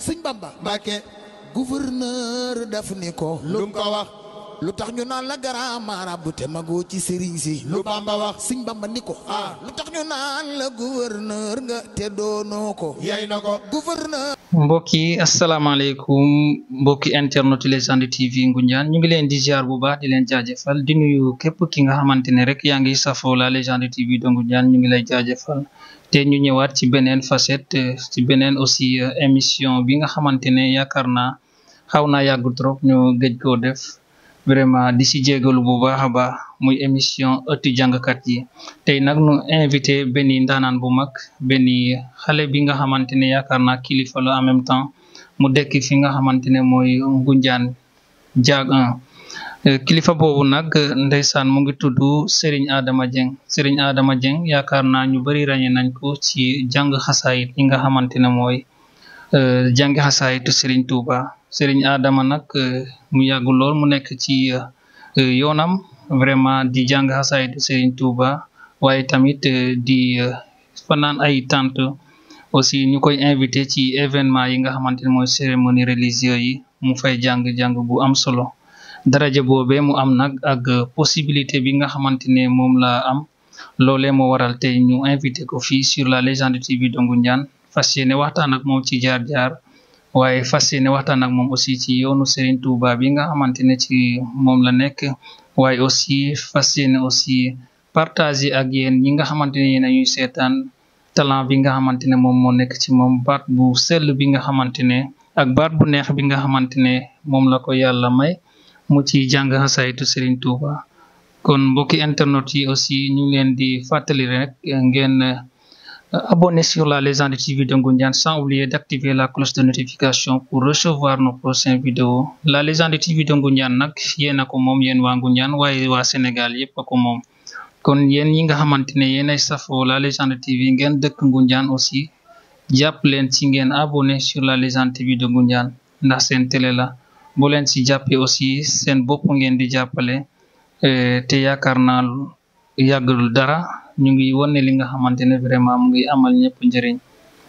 sëñ Bamba Mbàkke gouverneur daf ni ko lum ko wax lu tax ñu naan la grand marabout te magoo ci sëriñ si lu Bamba wax sëñ Bamba ni ko lu tax ñu naan la gouverneur nga te doonoo ko yey na ko gouverneur mbokk yi asalaamaaleykum mbokki internet Légende TV Ngoundiane ñu ngi leen di ziar bu baax di leen jaajëfal di nuyu képp ki nga xamante ne rek yaa ngi safoo la Légende TV de Ngoundiane ñu ngi lay jaajëfal te ñu ñëwaat ci beneen facette ci beneen aussi émission bi nga xamante ne yaakaar naa xaw naa yàgg trop ñu gëj koo def vraiment di si jégalu bu baax a baax muy émission ëttu jàngkat yi tey nag nu invité benn ndaanaan bu mag benn xale bi nga xamante ne yaakaar naa kilifa la en même temps mu dekk fi nga xamante ne mooy Ngoundiane Diag 1 kilifa boobu nag ndeysaan mu ngi tudd Serigne Adama Dieng Serigne Adama Dieng yaakaar naa ñu bari ràññee nañ ko ci jàng xasaayit yi nga xamante ne mooy jàngi xasaayitu Serigne Touba Serigne Adama nag mu yàgg lool mu nekk ci yoonam vraiment di jàng xasaayitu Serigne Touba waaye tamit di fanaan ay tante aussi ñu koy invité ci événement yi nga xamante ne mooy cérémonie religieuse yi mu fay jàng bu am solo daraja boobee mu am nag ak possibilité bi nga xamante ne moom la am loolee moo waral tey ñu invité ko fii sur la Légende TV de Ngoundiane fas yéene waxtaan ak moom ci jaar-jaar waaye fas yéene waxtaan ak moom aussi ci yoonu Serigne Touba bi nga xamante ne ci moom la nekk waaye aussi fas yéene aussi partager ak yéen ñi nga xamante ne yéen a ñuy seetaan talent bi nga xamante ne moom moo nekk ci moom baat bu sell bi nga xamante ne ak baat bu neex bi nga xamante ne moom la ko yàlla may mu ci jàng xasaayitu Serigne Touba kon mbokki internet yi aussi ñu ngi leen di fàttali rek ngeen abonné sur la Légende TV de Ngoundiane sans oublier d'activer la cloche de notification pour recevoir nos prochaines vidéos la Légende TV de Ngoundiane nag yéen a ko moom yéen waa Ngoundiane waaye waa Sénégal yépp a ko moom kon yéen ñi nga xamante ne yéen ay safoo la Légende TV ngeen dëkk Ngoundiane aussi jàpp leen ci ngeen abonné sur la Légende TV de Ngoundiane ndax seen télé la boo leen ci jàppee aussi seen bopp ngeen di jàppale te yaakaar naa yàggul dara ñu ngi wane li nga xamante ne vraiment mu ngi amal ñëpp njëriñ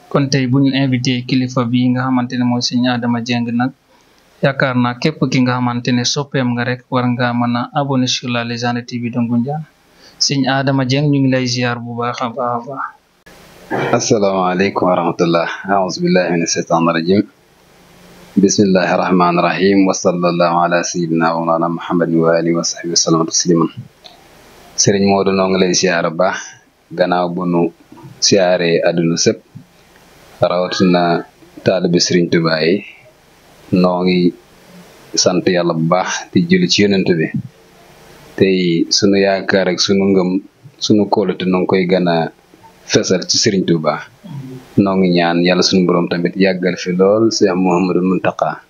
kon tey bu ñu invité kilifa bi nga xamante ne mooy Serigne Adama Dieng nag yaakaar naa képp ki nga xamante ne soppeem nga rek war nga mën a abonné sur la Légende TV de Ngoundiane Serigne Adama Dieng ñu ngi lay ziar bu baax a baax a baax. asalaamaaleykum wa rahmatullah aouzu billahi min asheytaan rajim bismillahi rahmaani rahim wa sallallahu ala sayidina wa mawlana muhammadin wa alihi wa sahbihi wa sallam tasliman sëriñ Modou noo ngi lay siyaar baax gannaaw bu nu siyaaree àdduna sëpp rawatina taalibe Sëriñ Tuubaa yi noo ngi sant yàlla bu baax di julli ci yonent bi tey sunu yaakaar ak sunu ngëm sunu kóolute noo ngi koy gën a fesal ci Sëriñ Tuubaa noo ngi ñaan yàlla sunu borom tamit yàggal fi lool Cheikh Mouhamadou Mountakha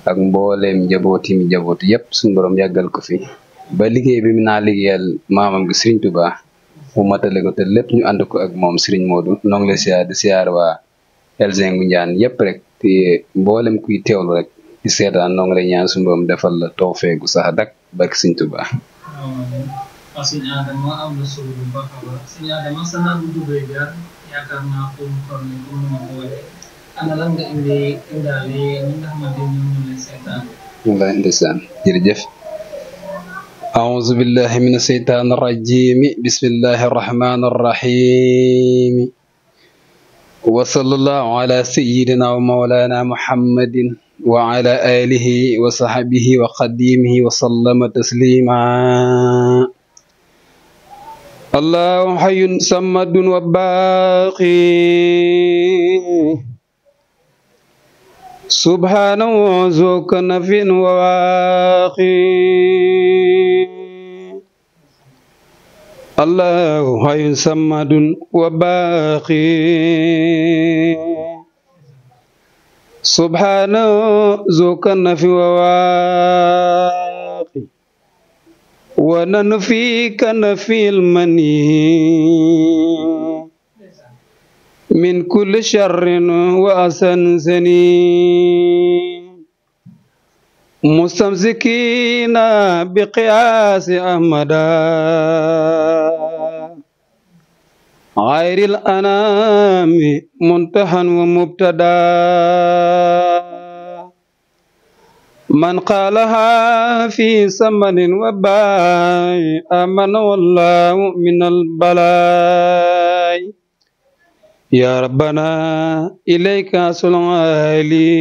ak mbooleem njabooti yépp sunu borom yàggal ko fi ba liggéey bi mu naa liggéeyal maamam gi Serigne Touba mu matale ko te lépp ñu ànd ko ak moom Serigne Modou noo ngi lay siyaar di siyaar waa Légende Ngoundiane yépp rek te mboolem kuy teewlu rek di seetaan noo ngi lay ñaan suñu borom defal la tawfeex gu sax dak barke Serigne Touba. Serigne Adama am na solo bu baax a baax Serigne Adama sa naan bu duggee jaar yaakaar naa ko mu xam ne comme ma ko waxee ana lan nga indaale ñi nga xamante ne ñoom ñoo lay seetaan. wallaay ndeysaan jërëjëf. أعوذ بالله من الشيطان الرجيم بسم الله الرحمن الرحيم وصلى الله على سيدنا ومولانا محمد وعلى آله وصحبه وقديمه وسلم تسليما الله حي صمد وباقي سبحانه ذو كنف وواقي الله حي صمد وباقي سبحانه ذو كنف وواقي ونن في كنف المني من كل شر وأسنسني مستمسكين بقياس أحمد غير الأنام منتهى ومبتدا من قالها في سمن وباء آمن والله من البلاء يا ربنا إليك سلالي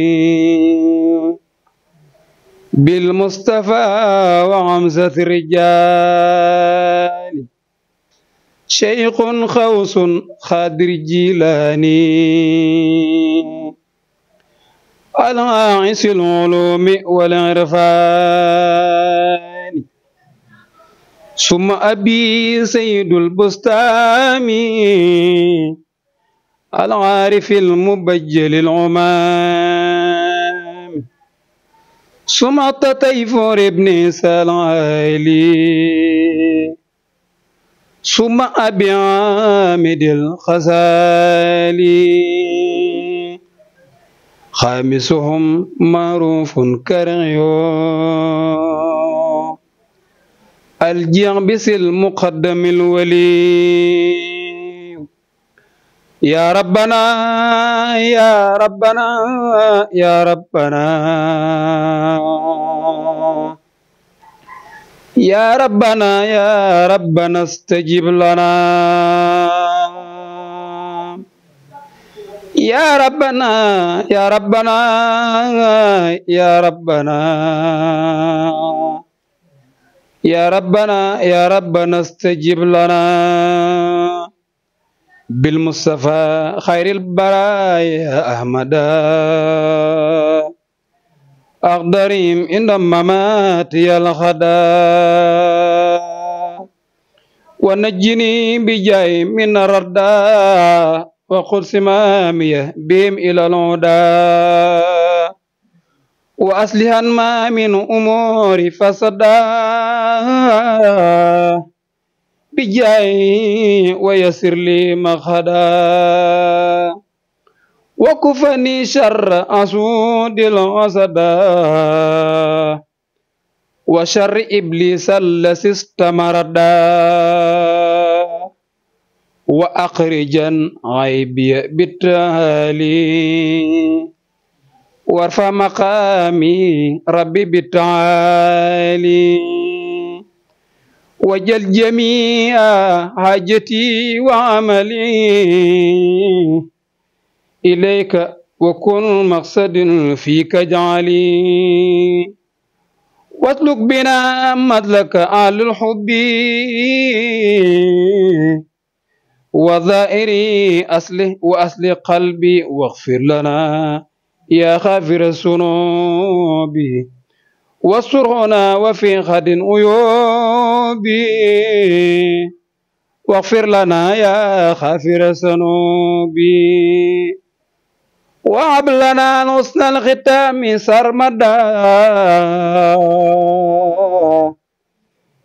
بالمصطفى وعمزة الرجال شيخ خوس خادر جيلاني العاعس العلوم والعرفان ثم أبي سيد البستامي العارف المبجل العمام ثم تيفور ابن سلالي ثم أبي عامد الخزالي خامسهم معروف كريو الجعبس المقدم الولي يا ربنا يا ربنا يا ربنا يا ربنا يا ربنا استجب لنا يا ربنا يا ربنا يا ربنا يا ربنا يا ربنا استجب لنا بالمصطفى خير البرايا أحمد أقدرهم إن ممات الخدا ونجني بجاي من الردى وقل سمامية بهم إلى الهدى وأصلحا ما من أمور فسدا بجاي ويسر لي مخدا وكفني شر أسود الأسدا وشر إبليس الذي استمردا وأخرجا عيبي بالتالي وارفع مقامي ربي بالتعالي وجل جميع حاجتي وعملي إليك وكن مقصد فيك جعلي واتلك بنا مدلك آل الحب وظائري أصله وأصل قلبي واغفر لنا يا غافر الذنوب واسترنا وفي غد عيوبي واغفر لنا يا غافر الذنوب وهب لنا حسن الختام سرمدا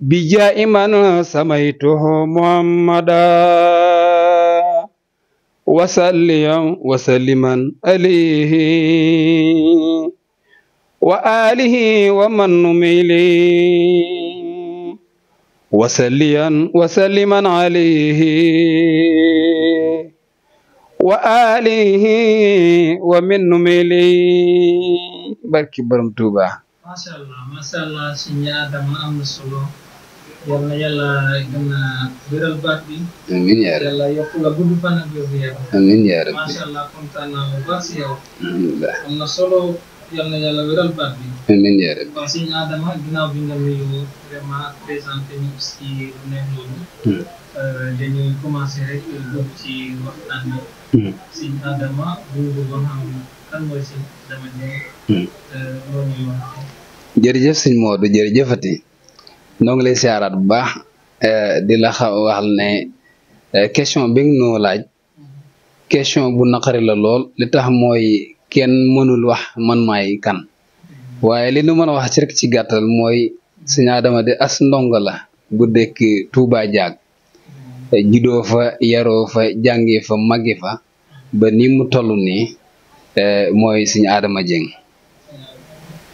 بجاء من سميته محمدا وسلما عليه وآله ومن نميلي وسلما عليه وآله ومن نميلي barki borom Tuuba masha Allah suñu Adama am na solo yal na yàlla gën a wéral baat bi amiin yaa rabbi yàlla yokk la gudd fan ak wér gu yaram amiin yaa rabbi masha Allah kontaan naa bu baax si yow alhamdulillah am na solo yal na yàlla wéral baat bi amiin yaa rabbi kon suñu Adama ginnaaw bi nga nuyu vraiment présenté ñu si lu neex loolu dañuy commencé rek dugg ci waxtaan bi suñu Adama bu ñu bëggoon xam kan mooy suñu Adama Dieng loolu ñuy wax jërëjëf sëñ Modou jërëjëfati noo ngi lay siyaaraat bu baax di la wax ne question bi nga noo laaj question bu naqari la lool li tax mooy kenn mënul wax man maay kan waaye li nu mën a wax ci rek ci gàttal mooy sëñ Adama de as ndongo la bu dëkk Touba Diag juddoo fa yaroo fa jàngee fa màggee fa ba ni mu toll nii mooy sëñ Adama Dieng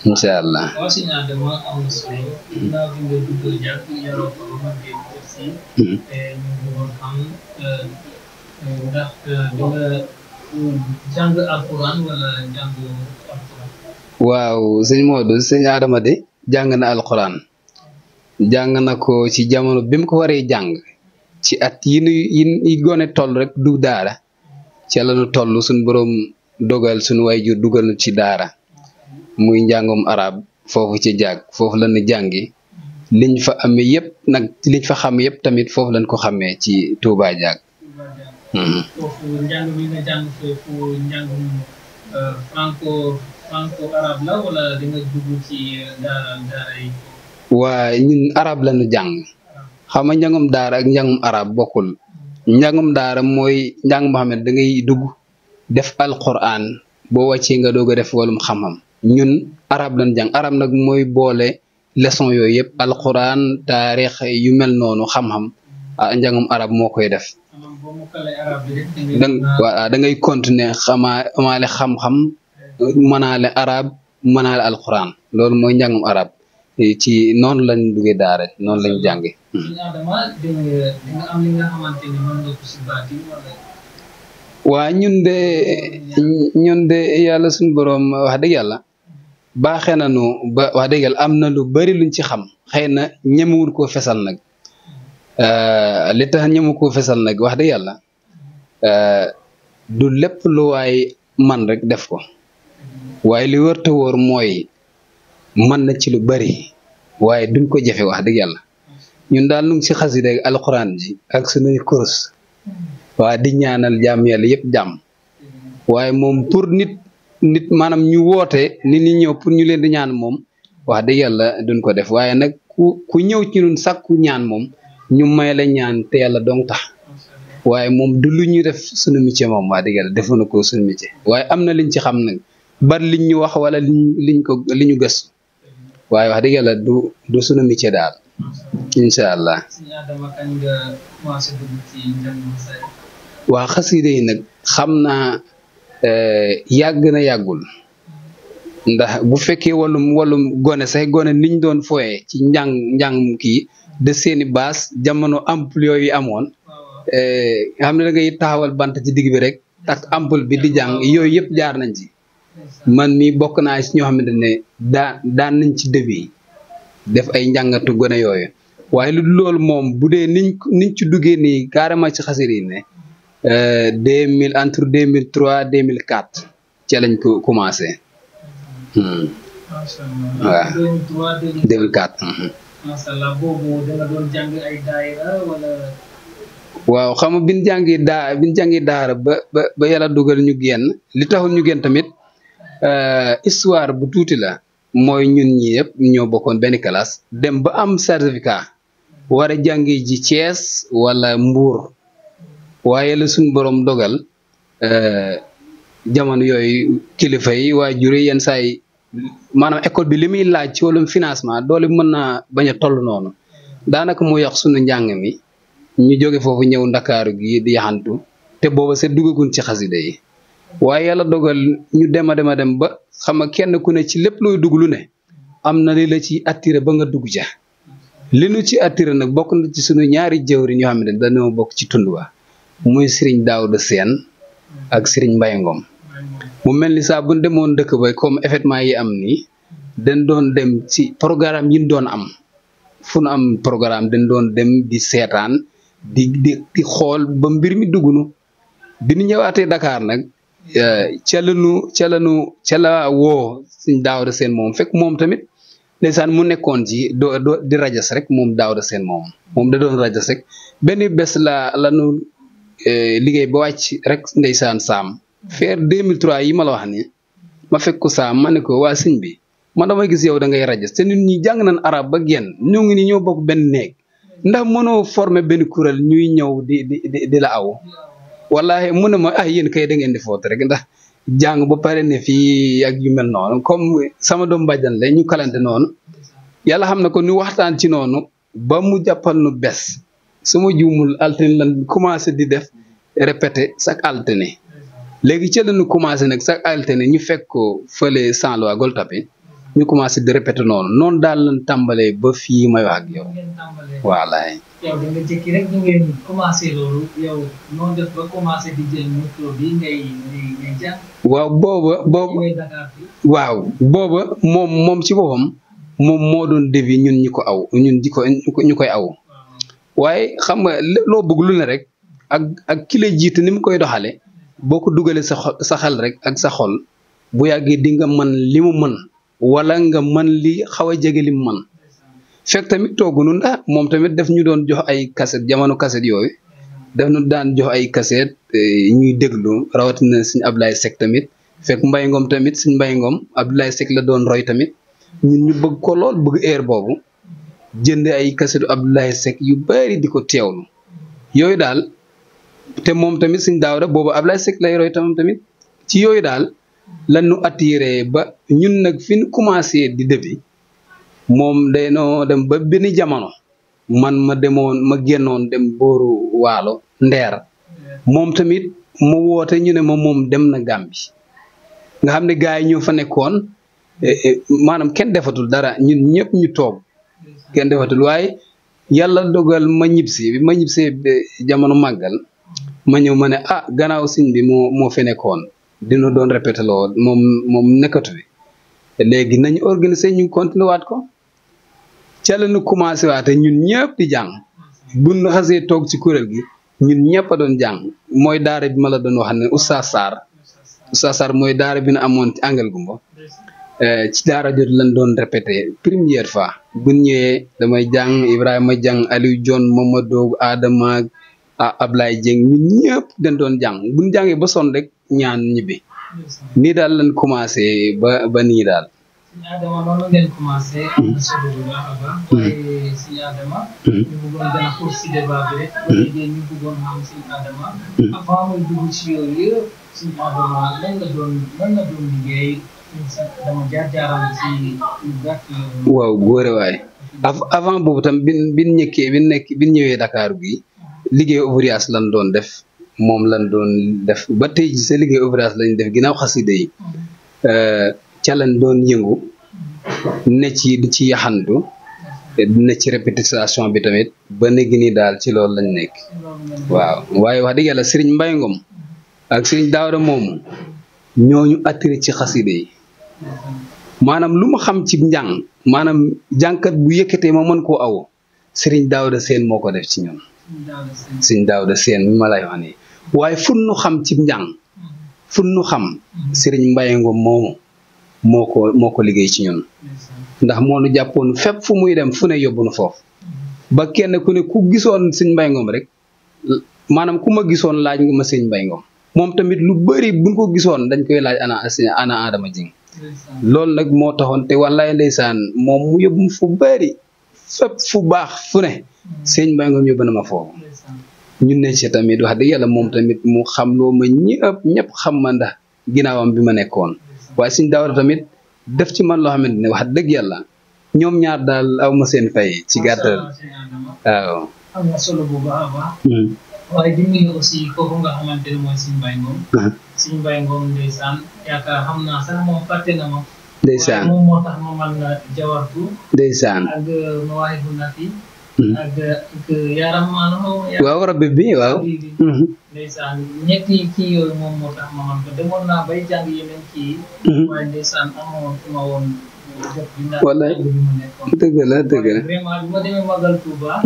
incha allah. waaw sëñ Adama am na solo ginnaaw bi nga duggee jàpp yaroo fa ba màggee aussi ñu bëggoon xam ndax bi nga jàng alquran wala jàng alquran. waaw sëñ Modou sëñ Adama de jàng na alquran jàng na ko ci jamono bi mu ko waree jàng ci at yi gone toll rek du daara ci la nu toll suñ borom dogal suñu waajur dugal ci daara muy njàngum arab foofu ci jàgg foofu lañu jàngi liñ fa amee yëpp nag liñ fa xam yëpp tamit foofu lañ ko xamee ci Touba jàgg. foofu njàng mi nga jàng foofu njàngum franco arabe la wala da nga dugg ci daara yi. waa ñun arab lañu jàng xam nga njàngum daara ak njàngum arab bokkul njàngum daara mooy njàng moo xam ne da ngay dugg def alquran boo wàccee nga doog a def walum xam-xam ñun arab lañu jàng arab nag mooy boole leçon yooyu yëpp alquran taarix yu mel noonu xam-xam njàngum arab moo koy def. waaw da ngay continuer amaale xam-xam mënaale arab mënaale alquran loolu mooy njàngum arab ci noonu lañ duggee daara noonu lañ jànge waa ñun de yàlla suñu boroom wax dëgg yàlla baaxee nañu ba wax dëgg yàlla am na lu bari luñ ci xam xëy na ñemewul koo fesal nag li tax ñemu koo fesal nag wax dëgg yàlla du lépp lu waay man rek def ko waaye li wër te wóor mooy mën na ci lu bari waaye duñ ko jafe wax dëgg yàlla ñun daal nu ngi ci xasida ak alxuraan ji ak sunuy kurus waa di ñaanal jàmm yàlla yëpp jàmm waaye moom pour nit maanaam ñu woote nit ñi ñëw pour ñu leen di ñaan moom wax dëgg yàlla duñ ko def waaye nag ku ñëw ci ñun sàkku ñaan moom ñu may la ñaan te yàlla dong tax waaye moom du lu ñu def suñu métier moom wax dëgg yàlla defu na ko suñu métier waaye am na liñ ci xam nag bari liñ ñu wax wala li ñu gëstu waaye wax dëgg yàlla du suñu métier daal incha allah. waa xasida yi nag xam naa yàgg na yàggul ndax bu fekkee wàllum gone sax gone niñ doon foyee ci njàng kii de seeni baas jamono ampoule yooyu amoon xam ne da ngay taxawal bant ci digg bi rek tak ampoule bi di jàng yooyu yëpp jaar nañ ci man mi bokk naa ci ñoo xamante ne daan nañ ci début def ay njàngatu gone yooyu waaye lu loolu moom bu dee niñ ci duggee nii carrément ci xasida yi ne 2000 entre 2003 2004 ci lañ ko commencé. waaw 2004. macha allah boobu da nga doon jàng ay daayira wala. waaw xam nga bi ñu jàngi daara ba yàlla dugal ñu génn li taxul ñu génn tamit histoire bu tuuti la mooy ñun ñi yëpp ñoo bokkoon benn classe dem ba am certificat war a jàngi ji Thiès wala Mbour waaye la suñ borom dogal jamono yooyu kilifa yi waajur yi yenn saa yi maanaam école bi li muy laaj ci wàllum financement doole mën naa bañ a toll noonu daanaka mu yàq suñu njàng mi ñu jóge foofu ñëw ndakaaru gi di yaxantu te booba seet duggagun ci xasida yi waaye yàlla dogal ñu dem ba xam nga kenn ku ne ci lépp looy dugg lu ne am na li la ci attiré ba nga dugg ca li nu ci attiré nag bokk na ci suñu ñaari jëwri ñoo xam ne dañoo bokk ci tund wa muy Serigne Daouda Sène ak Serigne Mbaye Ngom mu mel ni saa bu demoon dëkk ba comme événement yi am nii dañ doon dem ci programme yi ñu doon am fu nu am programme dañ doon dem di seetaan di xool ba mbir mi dugg nu bi ñu ñëwaatee Dakar nag ca la woo Serigne Daouda Sène moom fekk moom tamit ndeysaan mu nekkoon ci di rajas rek moom Daouda Sène moom da doon rajas rek benn bés la nu liggéey ba wàcc rek ndeysaan saam faire 2003 yi ma la wax ni ma fekk ko saam ma ne ko waa sëñ bi man dama gis yow da ngay rajas te nit ñi jàng nañ arab ba génn ñoo ngi ni ñoo bokk benn néeg ndax mënoo former benn kuréel ñuy ñëw di la aw wallahi mu ne ma yéen kay da ngeen di foot rek ndax jàng ba pare ne fii ak yu mel noonu comme sama doom bàjjan la ñu kalante noonu yàlla xam na ko ñu waxtaan ci noonu ba mu jàppal nu bés sama juumul altine lan commencé di def répété chaque altine léegi ci la ñu commencé nag chaque altine ñu fekk ko fële Saint-Louis Gueule Tapée ñu commencé di répété noonu daal lañ tàmbalee ba fii may wax ak yow. ngeen tàmbalee. waalaay. yow da nga jékki rek ñu ngeen commencé loolu yow noo def ba commencé di jël micro bi ngay jàng. waaw booba moom ci boppam moom moo doon dévi ñun ñi ko aw ñun ñu koy aw waaye xam nga loo bëgg lu ne rek ak ki la jiite ni mu koy doxale boo ko dugalee sa xel rek ak sa xol bu yàggee di nga mën li mu mën wala nga mën li xaw a jege li mu mën fekk tamit toogu nu ndax moom tamit daf ñu doon jox ay cassette jamono cassette yooyu daf ñu daan jox ay cassette ñuy déglu rawatina suñu Abdoulaye Seck tamit fekk Mbaye Ngom tamit suñu Mbaye Ngom Abdoulaye Seck la doon roy tamit ñun ñu bëgg ko lool bëgg air boobu jënd ay cassette Abdoulaye Seck yu bari di ko teewlu yooyu daal te moom tamit suñ Daawda boobu Abdoulaye Seck lay roy tamit ci yooyu daal lan nu attiré ba ñun nag fi ñu commencé di début moom daynoo dem ba benn jamono man ma génnoon dem booru waalo ndeer moom tamit mu woote ñu ne moom dem na Gàmbi nga xam ne gars yi ñoo fa nekkoon maanaam kenn defatul dara ñun ñëpp ñu toog kenn defatul waaye yàlla dogal ma ñibbisee jamono màggal ma ñëw ma ne gannaaw sëñ bi moo fi nekkoon dina doon répété loo moom nekkatu bi léegi nañu organiser ñu continué waat ko ca la ñu commencé waate ñun ñëpp di jàng buñ xasee toog ci kuréel gi ñun ñëpp a doon jàng mooy daara bi ma la doon wax ne Oustaz Sarr mooy daara bi na amoon ci Angal Gumba ci daara jot lañ doon répété première fois buñ ñëwee damay jàng Ibrahima jàng Aliou John Mamadou Adama Ablaye Dieng ñun ñëpp dañ doon jàng buñ jàngee ba sonn rek ñaan ñibbi nii daal lañ commencé ba nii daal. Sëñ Adama noonu ngeen commencé. am na solo bu baax a baax. waaye Sëñ Adama. ñu bëggoon gën a xuus si débat bi rek. ba léegi ñu bëggoon xam Sëñ Adama. avant muy dugg ci yooyu yëpp Sëñ Adama lan la doon liggéey dama jaar-jaaram ci lu gàtt. waaw góore waay avant boobu tam bin ñëwee Dakar gi liggéey ouvrage lan doon def. moom lañ doon def ba tey ji sa liggéey ouvrage lañ def ginnaaw xasida yi ca lañ doon yëngu ne ci yaxantu ne ci répétition bi tamit ba léegi nii daal ci loolu lañ nekk waaw waaye wax dëgg yàlla Serigne Mbaye Ngom ak Serigne Daawda moomu ñooñu attiré ci xasida yi maanaam lu ma xam ci njàng maanaam jànkat bu yëkkatee ma mën koo aw Serigne Daawda Seen moo ko def ci ñoom Serigne Daawda Seen mi ma lay wax nii waaye fun nu xam ci njàng fun nu xam Serigne Mbaye Ngom moomu moo ko liggéey ci ñun ndax moo nu jàppoon fépp fu muy dem fu ne yóbbu nu foofu ba kenn ku ne ku gisoon Serigne Mbaye Ngom rek maanaam ku ma gisoon laaj nga ma Serigne Mbaye Ngom moom tamit lu bëri buñ ko gisoon dañ koy laaj ana Adama Dieng loolu nag moo taxoon te wallaay ndeysaan moom mu yóbbu fu bëri fépp fu baax fu ne Serigne Mbaye Ngom yóbbu na ma foofu ñun ne ci tamit wax dëgg yàlla moom tamit mu xam loo ma ñëpp xam ma ndax ginnaawam bi ma nekkoon waaye Serigne Daawda tamit def ci man loo xamante ne wax dëgg yàlla ñoom ñaar daal aw ma seen fay ci gàttal waaw. am na solo bu baax a baax. waaye di nuyu aussi kooku nga xamante ne mooy Serigne Mbaye Ngom. Serigne Mbaye Ngom ndeysaan yaakaar xam naa sax moom fàtte na ma. ndeysaan moom moo tax ma man jawartu. ndeysaan ak Mawaahibu Nafi. ak yaram maanaam. waaw rabbi bi waaw. ndeysaan ñetti kii yooyu moom moo tax ma man ko demoon naa bay jàng yeneen kii. waaye ndeysaan amoon fi ma woon. wala dëgg la vraiment bi ma demee Magal Touba.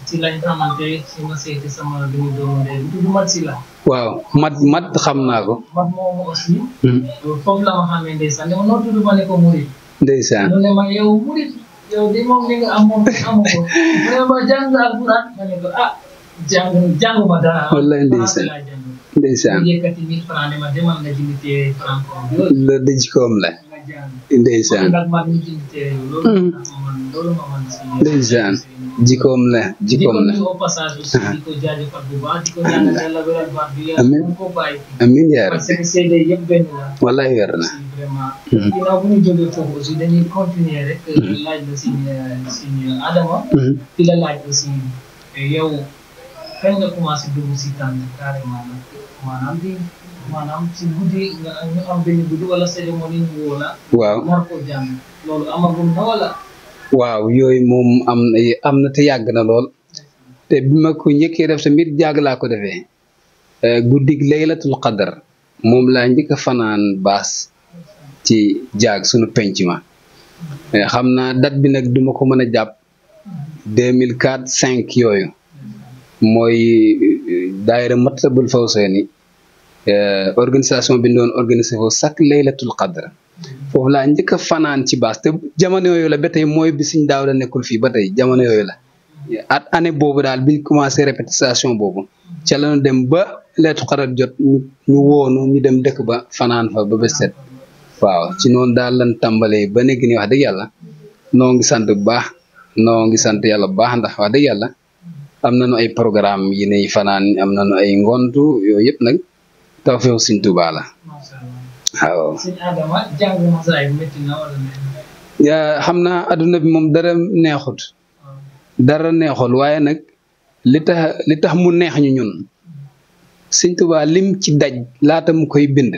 ci lañ xamante ci ma seeti sama doomu ndey bi tudd Mat si la. waaw mat xam naa ko. mat moomu aussi. foofu la ma xamee ndeysaan ne ma noo tudd ma ne ko Murid. ndeysaan mu ne ma yow Murid yow de moom li nga am moom amu ko vraiment jàng alquran ma ne ko jànguma dara. wallaay ndeysaan mu yëkkati 1000 francs ne ma demal nga jënd téere franco yooyu. loolu de jikkoom la. ndeysaan ndeysaan jikkoom la amiin yaa rabbi wallaay weer na ginnaaw bu ñu jógee foofu aussi dañuy continuer rek laaj la si Adama di la laaj aussi yow kañ nga commencé dugg si tànn carrément nag maanaam di maanaam ci guddi nga ñu am benn guddi wala cérémonie ñu woo la. waaw war ko jàng loolu amagum na wala. waaw yooyu moom am na te yàgg na lool te bi ma ko njëkkee def tamit jàgg laa ko defee guddig laylatul qadar moom laa njëkk a fanaan baas ci jaag sunu penc ma xam naa date bi nag duma ko mën a jàpp 2004 5 yooyu mooy daayira Matlabul Fawzayni organisation bi doon organisé foofu chaque laylatul qadr foofu laa njëkk a fanaan ci baas te jamono yooyu la ba tey mooy bi Sëñ Daawda nekkul fii ba tey jamono yooyu la année boobu daal biñ commencé répétition boobu ca lañu dem ba laylatul qadr jot ñu woonu ñu dem dëkk ba fanaan fa ba bés set waaw ci noonu daal lan tàmbalee ba nekk ni wax dëgg yàlla noo ngi sant bu baax noo ngi sant yàlla bu baax ndax wax dëgg yàlla am nañu ay programme yi ne fanaan am nañu ay ngontu yooyu yëpp nag tawfeexu Sëñ Tuubaa la waaw. Sëñ Adama jàng masaay métti na wala xam naa adduna bi moom dara neexut dara neexul waaye nag li tax mu neex ñu ñun Sëñ Tuubaa lim ci daj laata mu koy bind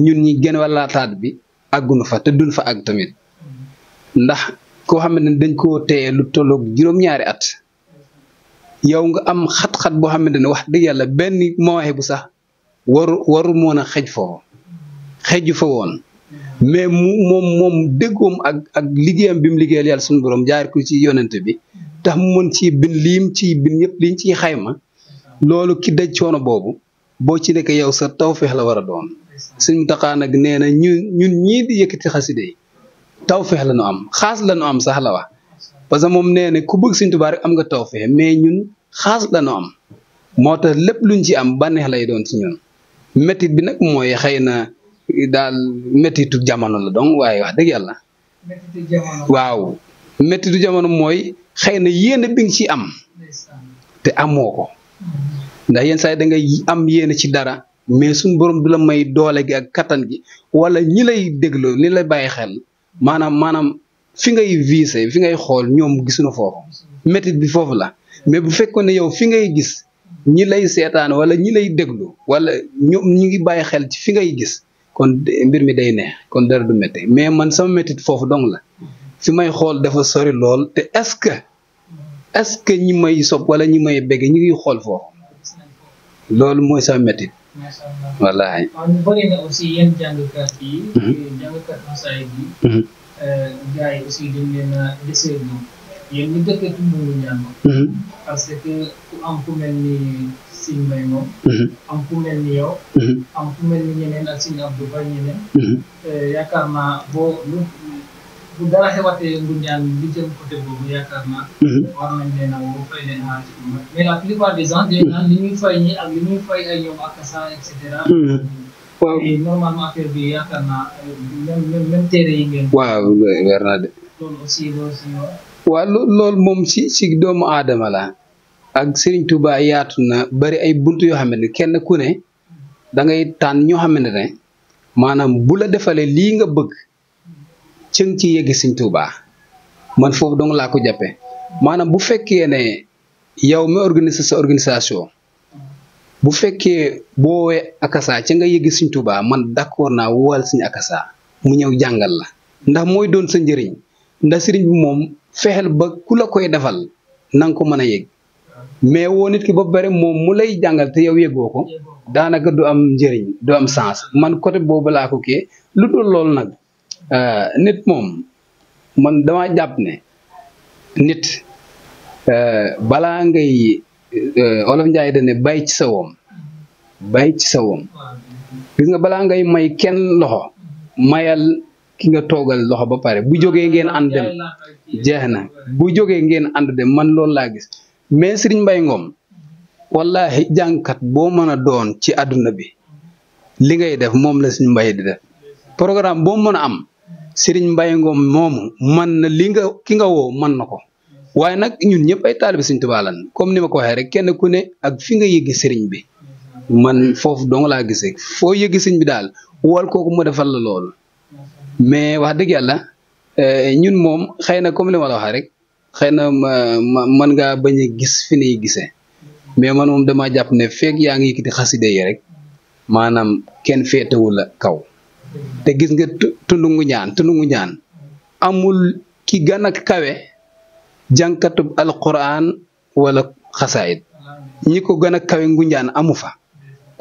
ñun ñi gën walaataat bi àggunu fa te duñ fa àgg tamit ndax koo xam ne dañ koo téye lu tolloog juróom-ñaari at yow nga am xat-xat boo xamante ne wax dëgg yàlla benn mawaaxe bu sax waru moon a xej foofu xeju fa woon mais moom déggoom ak liggéeyam bi mu liggéeyal yàlla suñu borom jaar ko ci yonent bi tax mu mën ci bin liim ci bin yëpp liñ ciy xayma loolu ki daj coono boobu boo ci nekk yow sa tawfeex la war a doon Sëñ Muntaxaa nag nee na ñun ñii di yëkkati xaside yi tawfeex la ñu am xaas la ñu am sax la wax parce que moom nee na ku bëgg Sëñ Tuubaa rek am nga tawfeex mais ñun xaas la ñu am moo tax lépp luñ ci am bànneex lay doon ci ñun métit bi nag mooy xëy na daal métitu jamono la donc waaye wax dëgg yàlla waaw métitu jamono mooy xëy na yéene bi nga ci am te amoo ko ndax yenn saa yi da ngay am yéene ci dara mais suñu borom du la may doole gi ak kattan gi wala ñi lay dégloo ñi lay bàyyi xel maanaam fi ngay visé fi ngay xool ñoom gisuñu foofu métit bi foofu la mais bu fekkoon ne yow fi ngay gis ñi lay seetaan wala ñi lay déglu wala ñoom ñi ngi bàyyi xel ci fi ngay gis kon mbir mi day neex kon dara du métti mais man sama métit foofu dong la fi may xool dafa sori lool te est-ce que ñi may sopp wala ñi may bégg ñi ngi xool foofu loolu mooy sama métit wallaahi. waaw ñu bëri na aussi yéen jàngkat yi. jàngkat masaay bi. gars yi aussi dañ leen a desee ñoom yéen ñu dëkk ci Ndungu Ñaan parce que ku am ku mel ni Sëñ Mbay moom. am ku mel ni yow. am ku mel ni ñeneen ak Sëñ Abdou Ba ñeneen. yaakaar naa bu dara xewatee Ngoundiane li jëm côté boobu yaakaar naa. war nañ leen a woo fay leen xaalis mais la plupart des gens dañ naan li ñuy fay ñi ak li ñuy fay ay ñoom ak sa et cetera. waaw et normalement affaire bi yaakaar naa même téere yi ngeen. waaw weer na de. loolu aussi waaw loolu moom ci doomu aadama la ak Serigne Touba yaatu na bari ay buntu yoo xam ne kenn ku ne da ngay tànn ñoo xamante ne maanaam bu la defalee lii nga bëgg. cëng ci yegg Sëñ Tuubaa man foofu dong laa ko jàppe maanaam bu fekkee ne yow mi organiser sa organisation bu fekkee boo woowee akasa ca nga yegg Sëñ Tuubaa man d'accord naa woowal Sëñ akasa mu ñëw jàngal la ndax mooy doon sa njëriñ ndax sëriñ bi moom fexeel ba ku la koy defal na nga ko mën a yegg mais woo nit ki ba pare moom mu lay jàngal te yow yeggoo ko daanaka du am njëriñ du am sens man côté boobu laa ko kii lu dul loolu nag nit moom man dama jàpp ne nit balaa ngay olof Njaay da ne bay ci sa woom gis nga balaa ngay may kenn loxo mayal ki nga toogal loxo ba pare bu jógee ngeen ànd dem jeex na bu jógee ngeen ànd dem man loolu laa gis mais Serigne Mbaye Ngom wallahi jàngkat boo mën a doon ci àdduna bi li ngay def moom la Serigne Mbaye di def programme boo mën a am Serigne Mbaye Ngom moomu man na ki nga woo mën na ko waaye nag ñun ñëpp ay taalibe Sëñ Tuubaa lan comme ni ma ko waxee rek kenn ku ne ak fi nga yëggi Serigne bi man foofu dong laa gisee foo yëggi Serigne bi daal wol kooku mu defal la loolu mais wax dëgg yàlla ñun moom xëy na comme li ma la waxee rek xëy na mën ngaa bañ a gis fi ñuy gisee mais man moom dama jàpp ne feeg yaa ngi yëkkati xaside yi rek maanaam kenn féetewu la kaw te gis nga tundu Ngunjaan amul ki gën a kawe jànkatub alquran wala xasaayid ñi ko gën a kawe Ngunjaan amu fa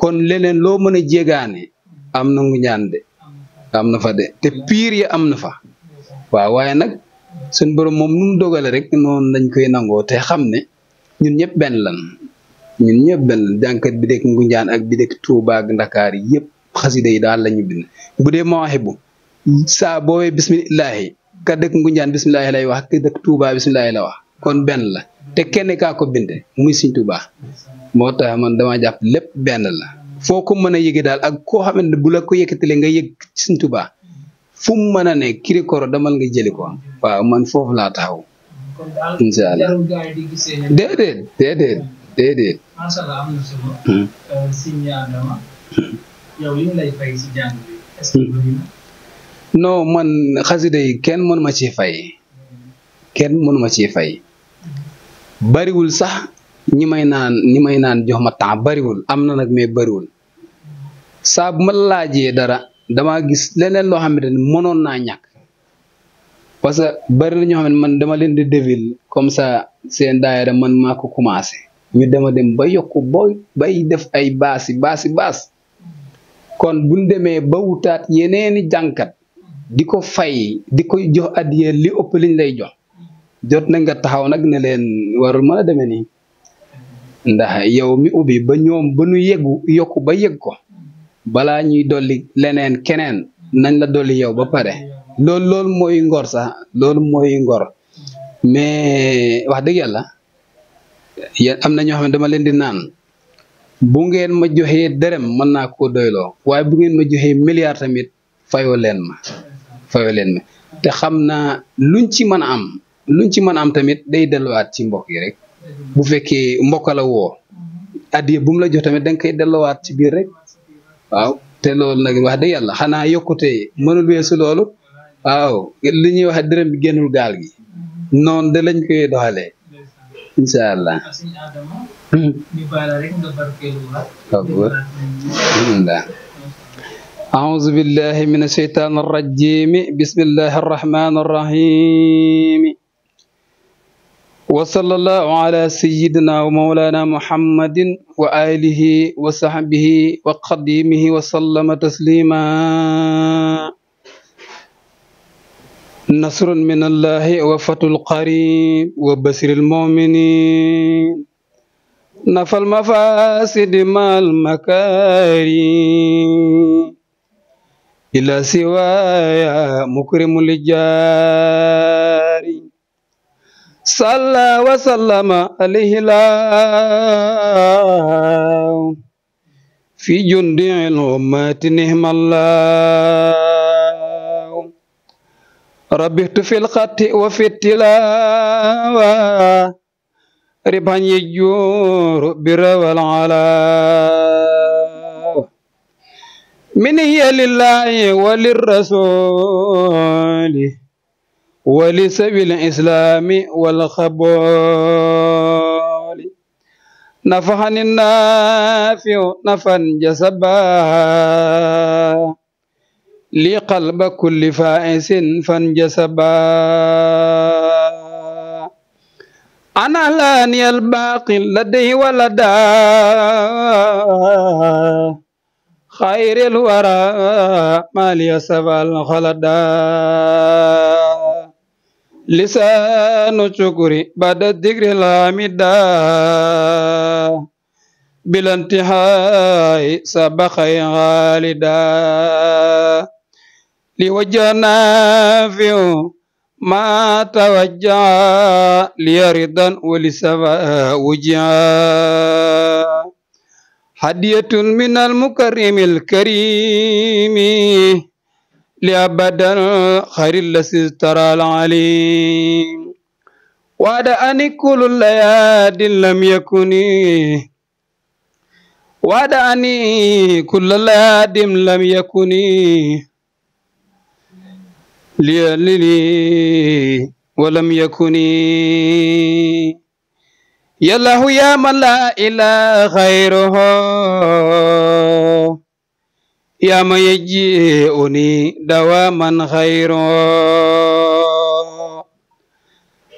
kon leneen loo mën a jéegaane am na Ngunjaan de am na fa de te piir ya am na fa waaw waaye nag suñ borom moom nu mu dogale rek noonu lañ koy nangoo te xam ne ñun ñëpp benn lan jànkat bi dëkk Ngunjaan ak bi dëkk Tuuba ak Ndakaar yëpp xasida yi daal lañu bind bu dee mawaahibu saa boobee bismillahi ka dëkk Ngunjaan bismillahi lay wax ka dëkk Tuuba bismillahi la wax kon benn la te kenn kaa ko binde muy Sëñ Tuuba moo tax man dama jàpp lépp benn la foo ko mën a yëge daal ak koo xamante ne bu la ko yëkkatalee nga yëg Sëñ Tuuba fu mu mën a ne kirikoro damal nga jëli ko waaw man foofu laa taxaw incha allah déedéet macha allah am na solo. Sëñ Adama yow li ñu lay fay si jàng bi est-ce que bëri na. non man xasida yi kenn mënu ma ci fay bariwul sax ñi may naan jox ma temps bariwul am na nag mais bariwul saa bu ma laajee dara dama gis leneen loo xamante ne mënoon naa ñàkk parce que bari na ñoo xam ne man dama leen di dévil comme ça seen daayira man maa ko commencé ñu dema dem ba yokku bay def ay baas kon buñ demee ba wutaat yeneeni jànkat di ko fay di koy jox addiya li ëpp liñ lay jox jot na nga taxaw nag ne leen warul mën a demee nii ndax yow mi ubbi ba ñoom ba nu yokku ba yëg ko balaa ñuy dolli leneen keneen nañ la dolli yow ba pare loolu mooy ngor sax loolu mooy ngor mais wax dëgg yàlla yéen am na ñoo xam ne dama leen di naan bu ngeen ma joxee dërëm mën naa koo doyloo waaye bu ngeen ma joxee milliard tamit fayoo leen ma te xam naa luñ ci mën a am tamit day delluwaat ci mbokk yi rek bu fekkee mbokk la woo addiya bu mu la jox tamit da nga koy delluwaat ci biir rek waaw te loolu nag wax dëgg yàlla xanaa yokkute mënul weesu loolu waaw li ñuy wax dërëm bi génnul gaal gi noonu de lañ koy doxalee incha allah. أعوذ بالله من الشيطان الرجيم بسم الله الرحمن الرحيم وصلى الله على سيدنا ومولانا محمد وآله وصحبه وقديمه وسلم تسليما نصر من الله وفتح القريب وبشر المؤمنين نفى المفاسد مع المكارم إلى سوايا مكرم الجار صلى وسلم عليه الله في جند الأمة نعم الله ربحت في الخط وفي التلاوة ربحا يجور بر والعلا من هي لله وللرسول ولسبيل الإسلام والخبول نفعني النافع نفعا جسبا لي قلب كل فائس فانجسبا أنا لاني الباقي لدي ولدا خير الورى ما لي سبا الخلدا لسان شكري بعد الذكر الحميدا بلا انتهاء سبق غالدا لوجه نافع ما توجع ليرضا ولسبا وجعا هدية من المكرم الكريم لأبدا خير الذي ترى العليم ودعني كل الليالي لم يكن ودعني كل الليالي لم يكن لي ولم يكن يا الله يا من لا إله غيره يا من يجيئني دواما خيرا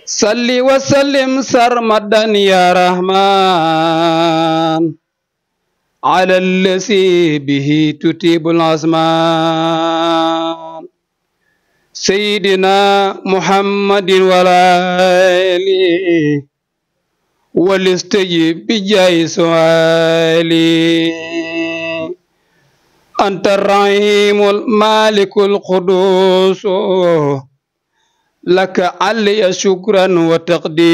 صل وسلم سرمدا يا رحمن على الذي به تتيب الأزمان سيدنا محمد والآله والاستجب بجاه سؤالي أنت الرحيم المالك القدوس لك علي شكرا وتقديس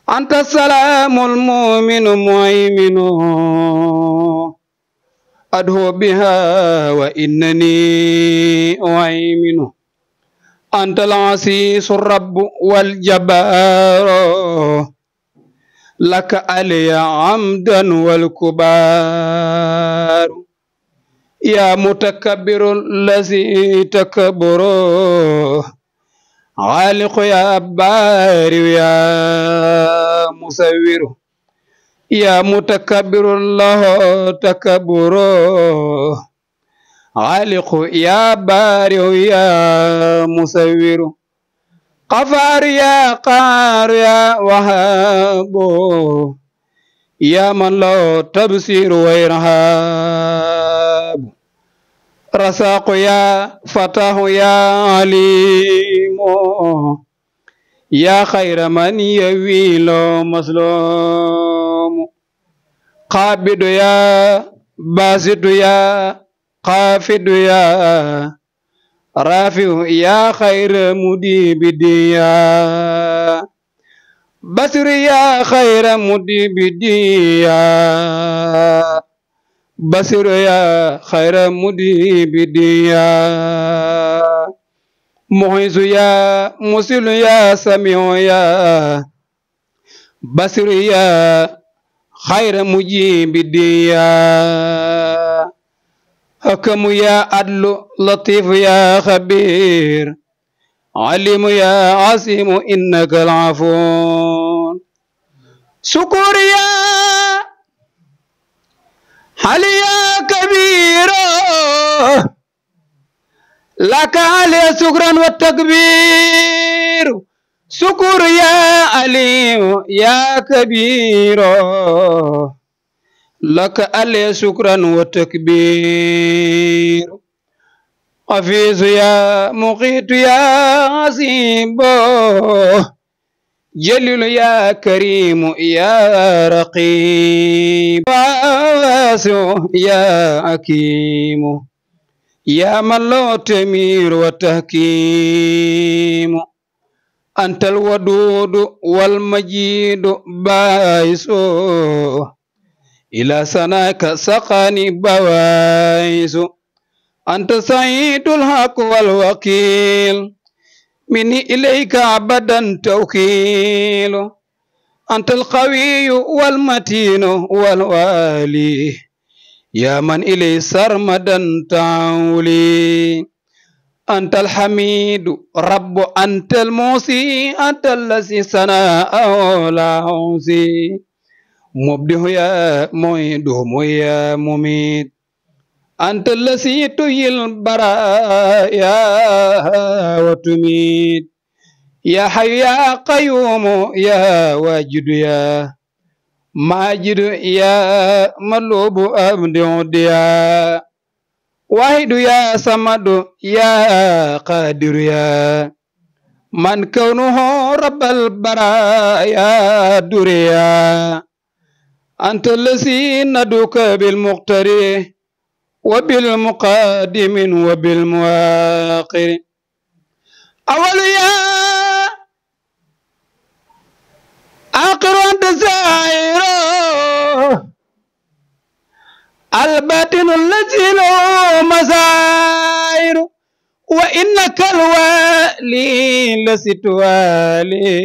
أنت السلام المؤمن المهيمن أدعو بها وإنني أهيمن أنت العزيز الرب والجبار لك علي عمدا والكبار يا متكبر الذي تكبر عالق يا بار يا مصور يا متكبر الله تكبر عالق يا بار يا مصور غفار يا قهار يا وهاب يا من له تبصير وإرهاب رزاق يا فتاه يا عليم يا خير من يويل مظلوم قابض يا باسط يا قافد يا رافع يا خير مديب ديا بصر يا خير مديب ديا بصر يا خير مديب ديا معز يا مسل يا سميع يا بصر يا خير مجيب ديا حكم يا عدل لطيف يا خبير عليم يا عظيم إنك العفو شكر يا هل يا كبير لك علي شكرا والتكبير شكر يا عليم يا كبير لك علي شكرا والتكبير حفيظ يا مقيت يا عظيم جليل يا كريم يا رقيب واسع يا حكيم يا من له تمير وتحكيم أنت الودود والمجيد باعث إلى سناك سقاني بواعث أنت سعيد الحق والوكيل مني إليك أبدا توكيل أنت القوي والمتين والوالي يا من إلي سرمدا تعولي أنت الحميد رب أنت الموصي أنت الذي سنا أولى عوزي مبده يا معيد يا مميت أنت الذي تحيي البرايا وتميت يا حي يا قيوم يا واجد يا ماجد يا ملوب أبد يا واحد يا صمد يا قادر يا من كونه رب البرايا دريا أنت الذي ندوك بالمقتري وبالمقادم وبالمواقر أول يا آخر أنت زائر الباطن الذي له مزاير وإنك الوالي لست والي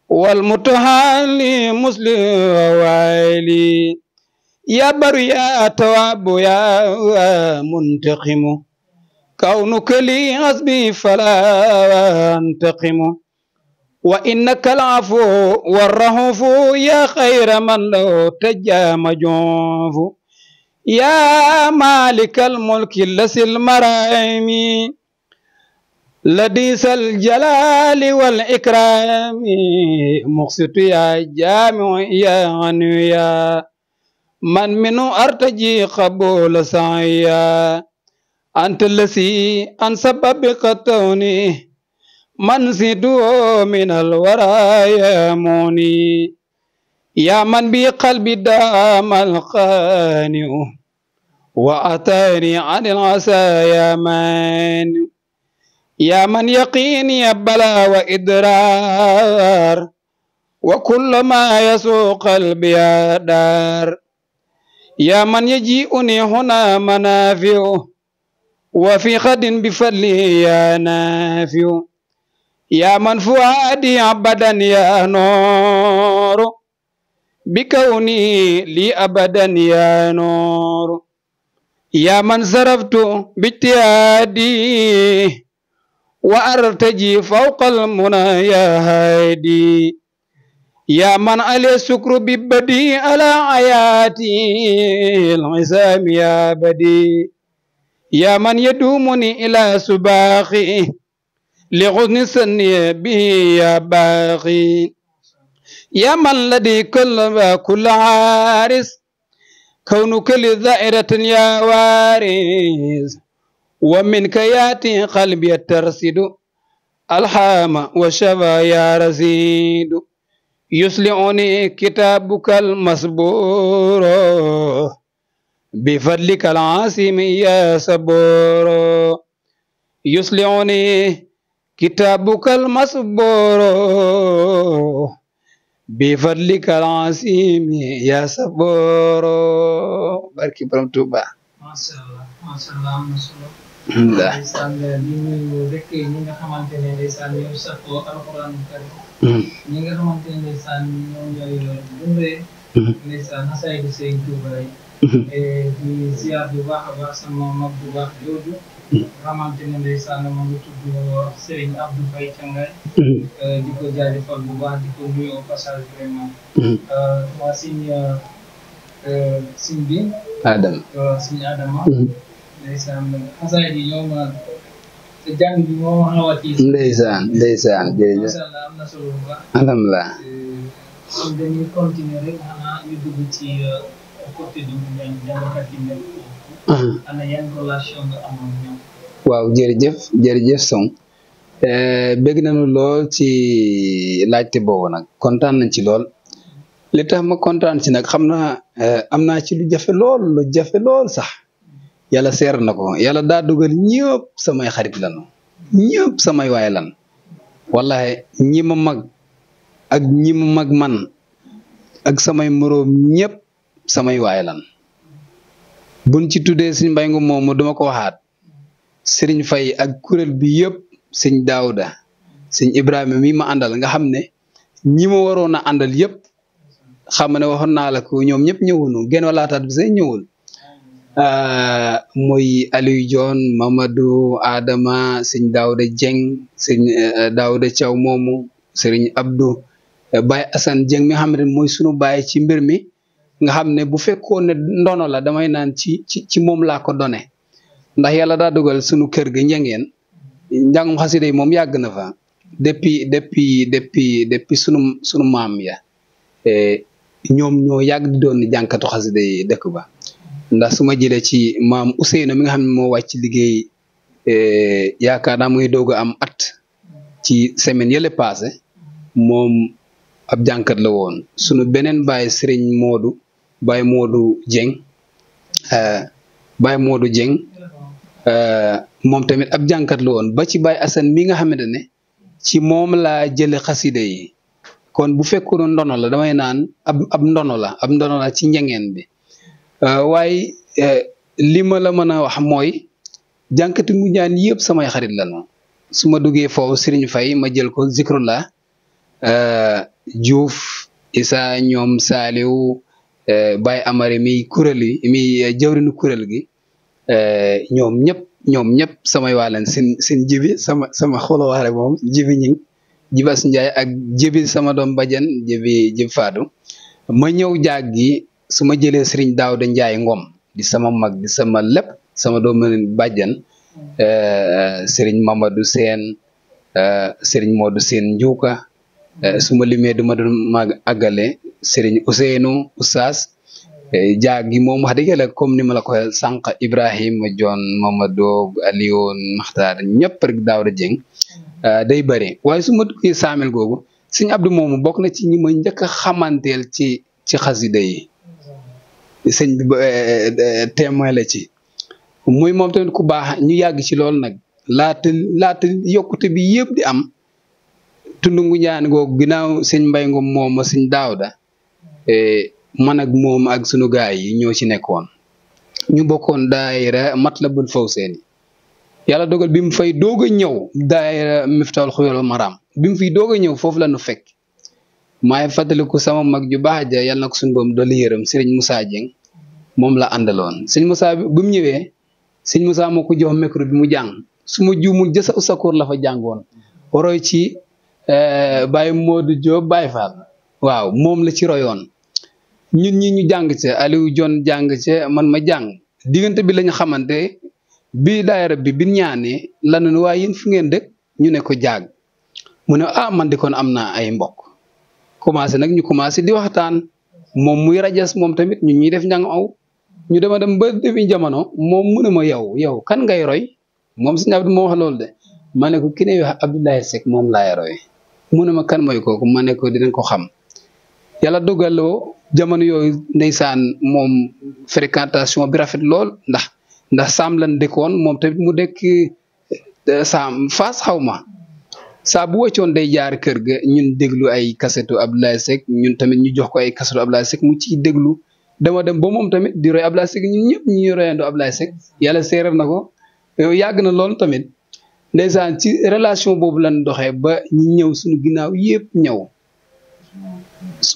والمتهالي مسلم والي يا بر يا تواب يا منتقم كونك لي حسبي فلا انتقم وإنك العفو والرهوف يا خير من له تجام جوف يا مالك الملك لسي المرائم لديس الجلال والإكرام مقسط يا جامع يا غني يا من منه أرتجي قبول سعيا أنت الذي أن سبب قطوني من زدو من الورى يا موني يا من بقلبي دام القانئ وأتاني عن العسى يا من يقيني بلا وإدرار وكل ما يسوء قلبي دار يا من يجيئني هنا منافع وفي خد بفضله يا نافع يا من فؤادي أبدا يا نور بكوني لي أبدا يا نور يا من صرفت باجتهادي وأرتجي فوق المنى يا هادي يا من عليه الشكر ببدي على حياتي العزام يا بدي يا من يدومني إلى سباخي لغزن سني به يا باغي يا من لدي كل عارس كونك للذائرة يا وارث ومنك ياتي قلبي ترسد الحام وشفا يا رزيد يسلعني كتابك المصبور بفضلك العاصم يا صبور يسلعني كتابك المصبور بفضلك العظيم يا صبور بارك برم توبا ما شاء الله ما شاء الله am na solo. alhamdulillah ndeysaan di nuyu rek ñi nga xamante ne ndeysaan ñoo safoo alxuraan karim ñi nga xamante ne ndeysaan ñoom ñooy dundee ndeysaan xasaay di Sëriñ Tuuba yi di ziar bu baax a baax sama mag bu baax jooju xamante ne ndeysaan ma ngi tudd Serigne Abdou Faye Thiangaye di ko jaajëfal bu baax di ko nuyu au passage vraiment waa siñ bi siñ Adama ndeysaan xasaay di ñoom te jàng bi moo xaw a tiis ndeysaan jërëjëf macha allah am na solo bu baax alhamdulillah kon dañuy continuer rek xanaa ñu dugg ci côté du jàngkat yi nekk ana yan relation nga amoon ñoom waaw jërëjëf Sow bëgg nañu lool ci laajte boobu nag kontaan nañ ci lool li tax ma kontaan ci nag xam naa am naa ci lu jafe lool sax yàlla seer na ko yàlla daa dugal ñëpp samay xarit lanu ñëpp samay waay lan wallahi ñi ma mag ak ñi ma mag man ak samay moroom ñëpp samay waay lan buñ ci tuddee Sëñ Mbay Ngom moomu duma ko waxaat Sëriñ Fay ak kuréel bi yëpp Sëñ Daawda Sëñ Ibrahima mi ma àndal nga xam ne ñi ma waroon a àndal yëpp xam ne waxoon naa la ko ñoom ñëpp ñëwunu genn walaataat bi say ñëwul muy Aliou Dion Mamadou Adama Sëñ Daawda Jeng Sëñ Daawda Thiaw moomu Sëriñ Abdou Baye Assane Jeng mi nga xam ne mooy sunu baay ci mbir mi nga xam ne bu fekkoon ne ndono la damay naan ci moom laa ko done ndax yàlla daa dogal sunu kër ga njengeen njàngum xasida yi moom yàgg na fa depuis sunu maam ya ñoom ñoo yàgg di doon jànkatu xasida yi dëkk ba ndax su ma jëlee ci maam Ousseynou mi nga xam ne moo wàcc liggéey yaakaar naa muy doog a am at ci semaine yële passé moom ab jànkat la woon sunu beneen baay Sëriñ Modou Baye Modou Dieng moom tamit ab jànkat la woon ba ci Baye Assane mi nga xamante ne ci moom laa jële xasida yi kon bu fekkoon ndono la damay naan ab ndono la ci njengeen bi waaye li ma la mën a wax mooy jànkati mu ñaan yëpp samay xarit la noonu su ma duggee foofu Serigne Faye ma jël ko Zikrullah Diouf Issa ñoom Saliou Baye Amari mi kuréel yi mi jawrinu kuréel gi ñoom ñëpp samay waa leen seen jibi sama xolowaale moom jibi ñing Jibas Njaay ak Jibi sama doom bajan Jibi Faatu ma ñëw jaag gi su ma jëlee Sëriñ Daawda Njaay Ngom di sama mag di sama lépp sama doom bàjjan Sëriñ Mamadou Seen Sëriñ Modou Seen Njuuka su ma limee du ma doon mag àggale Sëriñ Ousseynou Oustaz jaag gi moom wax dëgg yàlla comme ni ma la ko sànq Ibrahima Jon Mamadou Aliou Maxtaar ñëpp rek Daawda Jeng day bëri waaye su ma duggee saamel googu Sëriñ Abdou moomu bokk na ci ñi ma njëkk a xamanteel ci xasida yi sëñ bi témoin la ci muy moom tamit ku baax ñu yàgg ci loolu nag laata yokkute bi yëpp di am tundu Ngunjaan googu ginnaaw sëñ Mbay Ngom moom ma sëñ Daawda man ak moom ak sunu gaay yi ñoo ci nekkoon ñu bokkoon daayira Matlabul Fawzeyni yàlla dogal bi mu fay doog a ñëw daayira Miftaahul Xuyuul Maraam bi mu fiy doog a ñëw foofu la nu fekk maay fàttaliku sama mag ju baax ja yàlla na ko suñu boom dolli yërëm Serigne Moussa Dieng moom la àndaloon sëñ Moussa bi mu ñëwee sëñ Moussa moo ko jox micro bi mu jàng su ma juumul jësa usakoor la fa jàngoon roy ci Baye Modou Diop Baye Fall waaw moom la ci royoon ñun ñi ñu jàng ca Aliou Jon jàng ca man ma jàng diggante bi lañu xamante bi daayira bi ñaanee lan nu waaye yéen fu ngeen dëkk ñu ne ko jaag mu ne man di kon am naa ay mbokk commencé nag ñu commencé di waxtaan moom muy rajas moom tamit ñu ñuy def njàng aw ñu dema dem ba defi jamono moom mu ne ma yow kan ngay roy moom Sëriñ Abdou moo wax loolu de ma ne ko ki ne wax Abdoulaye Seck moom laay roy mu ne ma kan mooy kooku ma ne ko dinañ ko xam yàlla dogaloo jamono yooyu ndeysaan moom fréquentation bi rafet lool ndax saam lan dëkkoon moom tamit mu dëkk saam Fass xaw ma saa bu wëccoon day jaar kër ga ñun déglu ay kasetu Abdoulaye Seck ñun tamit ñu jox ko ay kasetu Abdoulaye Seck mu ciy déglu dama dem ba moom tamit di roy Abdoulaye Seck ñun ñëpp ñuy royandoo Abdoulaye Seck yàlla séeréer na ko yàgg na loolu tamit ndeysaan ci relation boobu lan doxee ba ñi ñëw suñu ginnaaw yëpp ñëw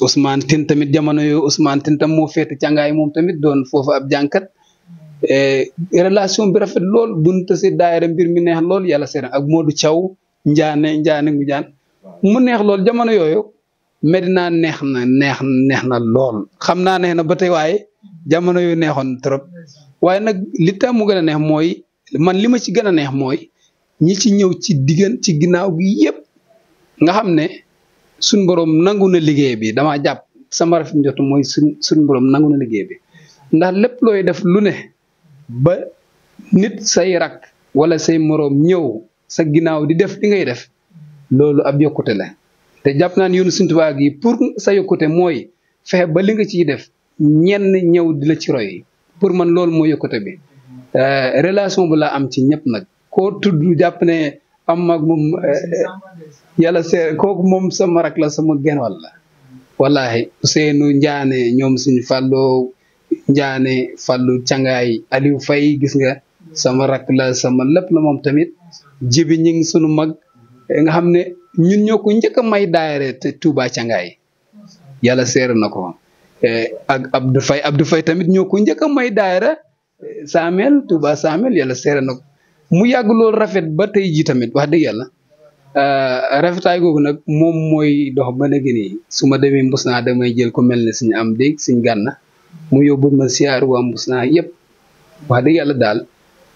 Ousmane Tine tamit jamono yooyu Ousmane Tine tam moo féete càngaay moom tamit doon foofu ab jànkat relation bi rafet lool buñ tase daayira mbir mi neex lool yàlla séeréer ak Modou Thiaw njaane Ngujaan mu neex lool jamono yooyu Medina neex na lool xam naa neex na ba tey waaye jamono yooyu neexoon trop waaye nag li tax mu gën a neex mooy man li ma ci gën a neex mooy ñi ci ñëw ci ginnaaw gi yëpp nga xam ne suñ borom nangu na liggéey bi dama jàpp sama rafet njot mooy suñ borom nangu na liggéey bi ndax lépp looy def lu ne ba nit say rak wala say moroom ñëw sa ginnaaw di def li ngay def loolu ab yokkute la te jàpp naan yoonu Sëriñ Tuubaa gi pour sa yokkute mooy fexe ba li nga ciy def ñenn ñëw di la ci roy pour man loolu mooy yokkute bi relation bu la am ci ñëpp nag koo tudd jàpp ne am mag moom yàlla see kooku moom sama rak la sama genn wàll la wallahi Ousseynou Ndiané ñoom suñu Fallou Ndiané Fallou Cangaay Aliou Faye gis nga sama rak la sama lépp la moom tamit jibi ñi ngi sunu mag nga xam ne ñun ñoo ko njëkk a may daayira te Touba Cangaay yàlla seer na ko ak Abdou Faye tamit ñoo ko njëkk a may daayira Samel Touba Samel yàlla seer na ko mu yàgg loolu rafet ba tey ji tamit wax dëgg yàlla rafetaay googu nag moom mooy dox ba léegi nii su ma demee mbus naa damay jël ko mel ne suñu am dégg suñ gànna mu yóbbul ma siyaar waa mbus naa yëpp wax dëgg yàlla daal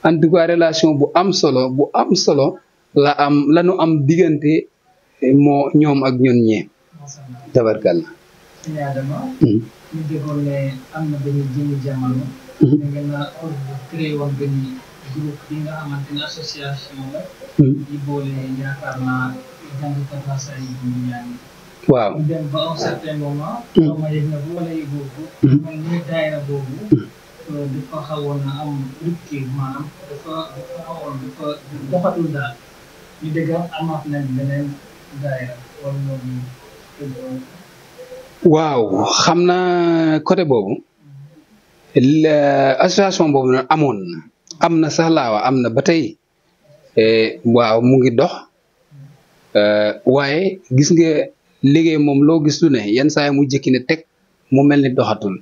en tout cas relation bu am solo lanu am diggante moo ñoom ak ñun ñee tabarkalla ñu déggoon ne am na benn jëmi jamono da ngeen a créé woon benn groupe bi nga xamante ne association la di boole yaakaar naa jàngkat xasaay yi bu ñaan waaw ñu dem ba un certain moment ma yëg na bu wala yëgoogu man ni daayira boobu dafa xawoon na am rupture maanaam dafa doxatul daal ñu dégg amaat nañ beneen daayira wala loolu waaw xam naa côté boobu association boobu nag am na sax laawa am na ba tey waaw mu ngi dox waaye gis nga liggéey moom loo gis lu ne yenn saa yi mu jëkki ne teg mu mel ni doxatul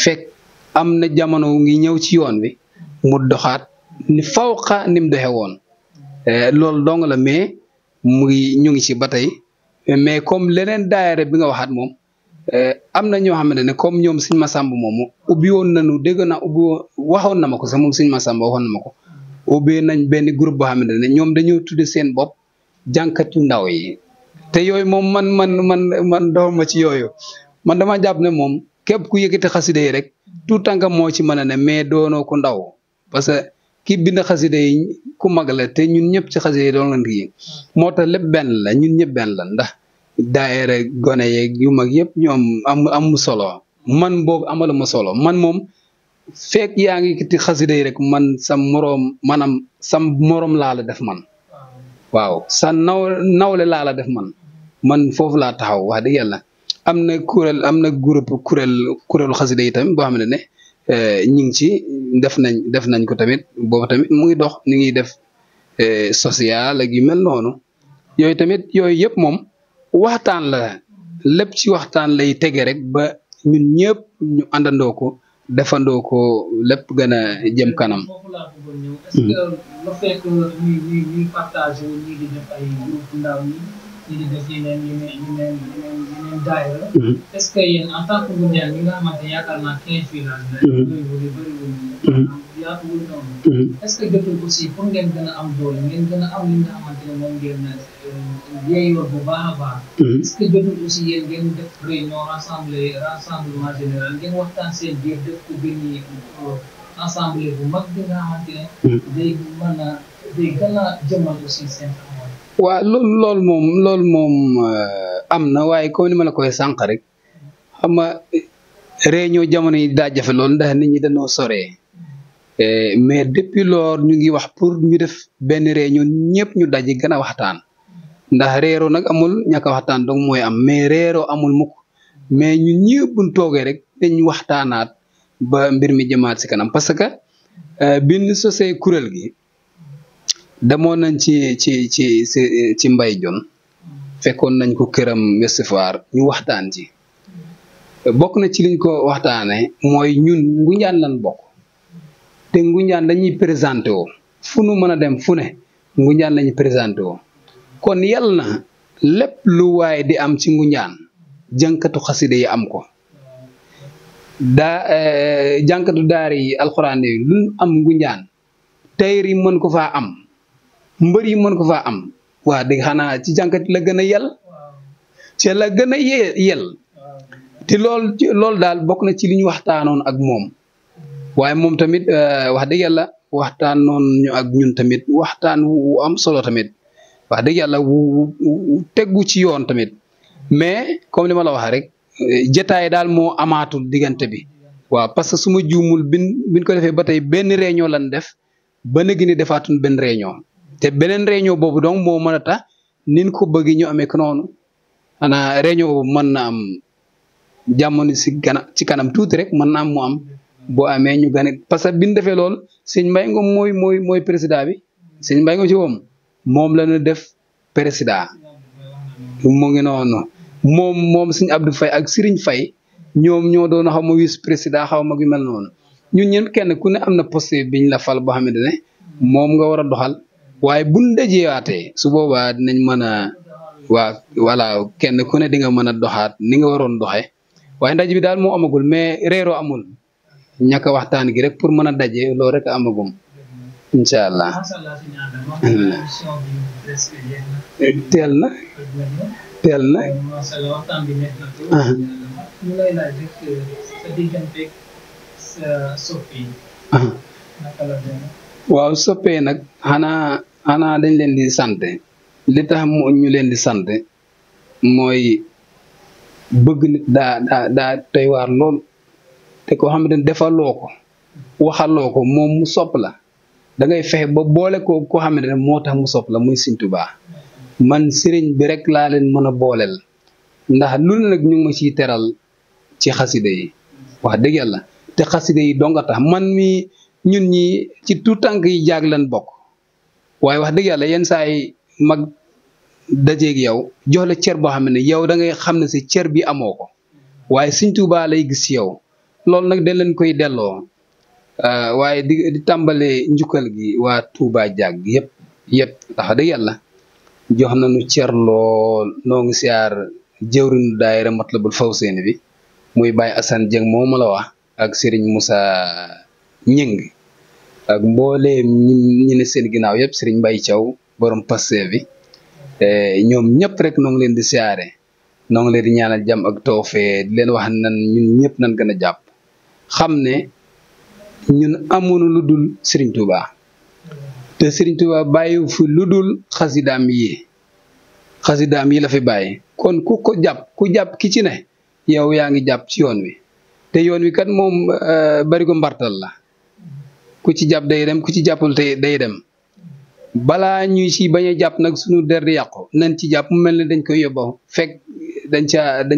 fekk am na jamono ngi ñëw ci yoon wi mu doxaat ni fawqa ni mu doxe woon loolu dong la mais ñu ngi ci ba tey mais comme leneen daayira bi nga waxaat moom am na ñoo xamante ne comme ñoom Sëñ Massamba moomu ubbi woon nañu dégg naa waxoon na ma ko sax moom Sëñ Massamba waxoon na ma ko ubbi nañ benn groupe boo xamante ne ñoom dañoo tudde seen bopp jànkatu ndaw yi te yooyu moom man dawma ci yooyu man dama jàpp ne moom képp ku yëkkati xasida yi rek tout tànk moo ci mën a ne mais doonoo ku ndaw parce que ki bind xasida yi ku mag la te ñun ñëpp ci xasida yi doon lan rii moo tax lépp benn la ñun ñëpp benn la ndax daayira gone yeeg yu mag yëpp ñoom am solo man boobu amaluma solo man moom fekk yaa ngi yëkkati xasida yi rek man sam moroom laa la def man waaw sa nawle laa la def man foofu laa taxaw wax dëgg yàlla am na kuréelu xasida yi tamit boo xam ne ñu ngi ci def nañ ko tamit boobu tamit mu ngi dox ni ngi def social ak yu mel noonu yooyu tamit yooyu yëpp moom waxtaan la lépp ci waxtaan lay tege rek ba ñun ñëpp ñu àndandoo ko defandoo ko lépp gën a jëm kanam. foofu laa bëggoon ñëw est-ce que le fait que ñuy partage ñii di def ay groupe ndaw ñii di def yeneen daayira est-ce que yéen en tant que Ngoundiane ñi nga xamante ne yaakaar naa 15 villages la bëriwul yaatuwul noonu est-ce que jotul aussi pour ngeen gën a am doole ngeen gën a am li nga xamante ne moom ngeen yeeyoon bu baax a baax est-ce que jotul aussi yéen ngeen def réunion rassemblement général ngeen waxtaan seen biir def ko benn assemblée bu mag bi nga xamante ne day gën a jëmal aussi seen taxawaay. waaw loolu moom am na waaye comme ni ma la koy sànq rek xam nga réunion jamono yi daa jafe loolu ndax nit ñi dañoo soree mais depuis loolu ñu ngi wax pour ñu def benn réunion ñëpp ñu daje gën a waxtaan ndax réeroo nag amul ñàkk a waxtaan donc mooy am mais réeroo amul mukk mais ñun ñëpp buñ toogee rek dañ waxtaanaat ba mbir mi jëmaat si kanam parce que biñ sosee kuréel gi demoon nañ ci Mbay Jon fekkoon nañ ko këram Ouest Foire ñu waxtaan ci bokk na ci liñ ko waxtaanee mooy ñun Ngoundiane lan bokk te Ngoundiane dañuy présenté woo fu nu mën a dem fu ne Ngoundiane lañuy présenté woo kon yàlla na lépp lu waaye di am ci Ngoundiane jànkatu xasida yi am ko jànkatu daara yi alxuraan yi lu am Ngoundiane tayir yi mën ko faa am mbër yi mën ko faa am waa dëgg xanaa ci jànkat la gën a yel ci la gën a yel te loolu daal bokk na ci li ñu waxtaanoon ak moom waaye moom tamit wax dëgg yàlla waxtaanoon ñu ak ñun tamit waxtaan wu am solo tamit wax dëgg yàlla wu teggu ci yoon tamit mais comme li ma la wax rek jotaay daal moo amaatul diggante bi waaw parce que su ma juumul bin ko defee ba tey benn réunion lan def ba léegi ni defaatuñ benn réunion te beneen réunion boobu donc moo mën a tax nin ko bëgg ñu amee ko noonu xanaa réunion boobu mën na am jamono ci kanam tuuti rek mën na am mu am boo amee ñu gane parce que bi ñu defee loolu sëñ Mbaye Ngom mooy président bi sëñ Mbaye Ngom ci moom la ñu def président mu ngi noonu moom sëñ Abdou Faye ak Serigne Faye ñoom ñoo doon xaw ma vice président xaw ma gu mel noonu ñun ñëpp kenn ku ne am na poste biñ la fal boo xamante ne moom nga war a doxal waaye buñ dajeewaatee su boobaa dinañ mën a voilà kenn ku ne di nga mën a doxaat ni nga waroon doxee waaye ndaje bi daal moo amagul mais réeroo amul ñàkk waxtaan gi rek pour mën a daje loolu rek amagum incha allah. teel na. waaw soppee nag xanaa dañ leen di sant li tax ñu leen di sant mooy bëgg nit daa doy waar lool te koo xamante ne defaloo ko waxaloo ko moom mu sopp la da ngay fexe ba boole ko koo xamante ne moo tax mu sopp la muy Sëñ Tuubaa man sëriñ bi rek laa leen mën a booleel ndax lu ne nag ñu ngi ma ciy teral ci xasida yi wax dëgg yàlla te xasida yi donga tax man mi ñun ñi ci tout tànk yi jaag lan bokk waaye wax dëgg yàlla yenn saa yi mag dajeeg yow jox la cër boo xam ne yow da ngay xam ne si cër bi amoo ko waaye Sëñ Tuubaa lay gis yow loolu nag dañ leen koy delloo waaye di tàmbale njukkal gi waa Touba jaag yëpp wax dëgg yàlla jox nañu cër lool noo ngi siyaar jëwrinu daayira Matlabul Fawzeyni bi muy Baye Assane Dieng moo ma la wax ak Serigne Moussa Ñing ak mbooleem ñi ne seen ginnaaw yëpp Serigne Mbaye Thiaw borom Pastef bi ñoom ñëpp rek noo ngi leen di siyaare noo ngi leen di ñaanal jàmm ak tawfeex di leen wax nan ñun ñëpp nan gën a jàpp xam ne ñun amuñu lu dul Serigne Touba te Serigne Touba bàyyi fi lu dul xasidaam yi la fi bàyyi kon ku jàpp ki ci ne yow yaa ngi jàpp ci yoon wi te yoon wi kat moom bari ko mbartal la ku ci jàpp day dem ku ci jàppul te day dem balaa ñuy ci bañ a jàpp nag suñu der di yàqu nañ ci jàpp mu mel ne dañ koy yóbbu fekk dañ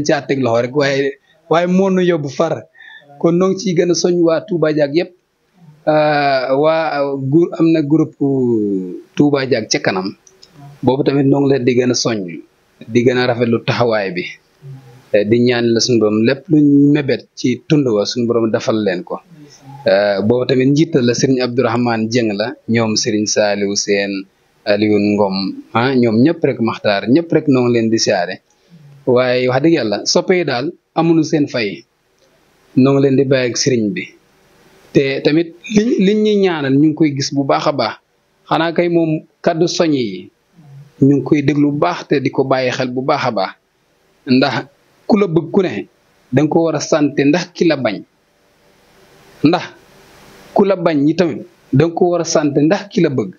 caa teg loxo rek waaye moo nu yóbbu far kon noo ngi ciy gën a soñ waa Touba Diag yëpp am na groupe Touba Diag ca kanam boobu tamit noo ngi leen di gën a soññ di gën a rafetlu taxawaay bi di ñaan la suñu borom lépp lu ñu mébét ci tund wa suñu borom defal leen ko boobu tamit njiital la Serigne Abdourahmane Dieng la ñoom Serigne Saliou Sène Aliou Ngom ñoom ñëpp rek Maxtaar ñëpp rek noo ngi leen di siyaare waaye wax dëgg yàlla soppe daal amuñu seen fay noo ngi leen di bàyyi ak Serigne bi te tamit liñ ñuy ñaanal ñu ngi koy gis bu baax a baax xanaa kay moom kaddu soñ yi ñu ngi koy déglu bu baax te di ko bàyyi xel bu baax a baax ndax ku la bëgg ku ne danga ko war a sante ndax ki la bañ ndax ku la bañ ñi tamit danga ko war a sante ndax ki la bëgg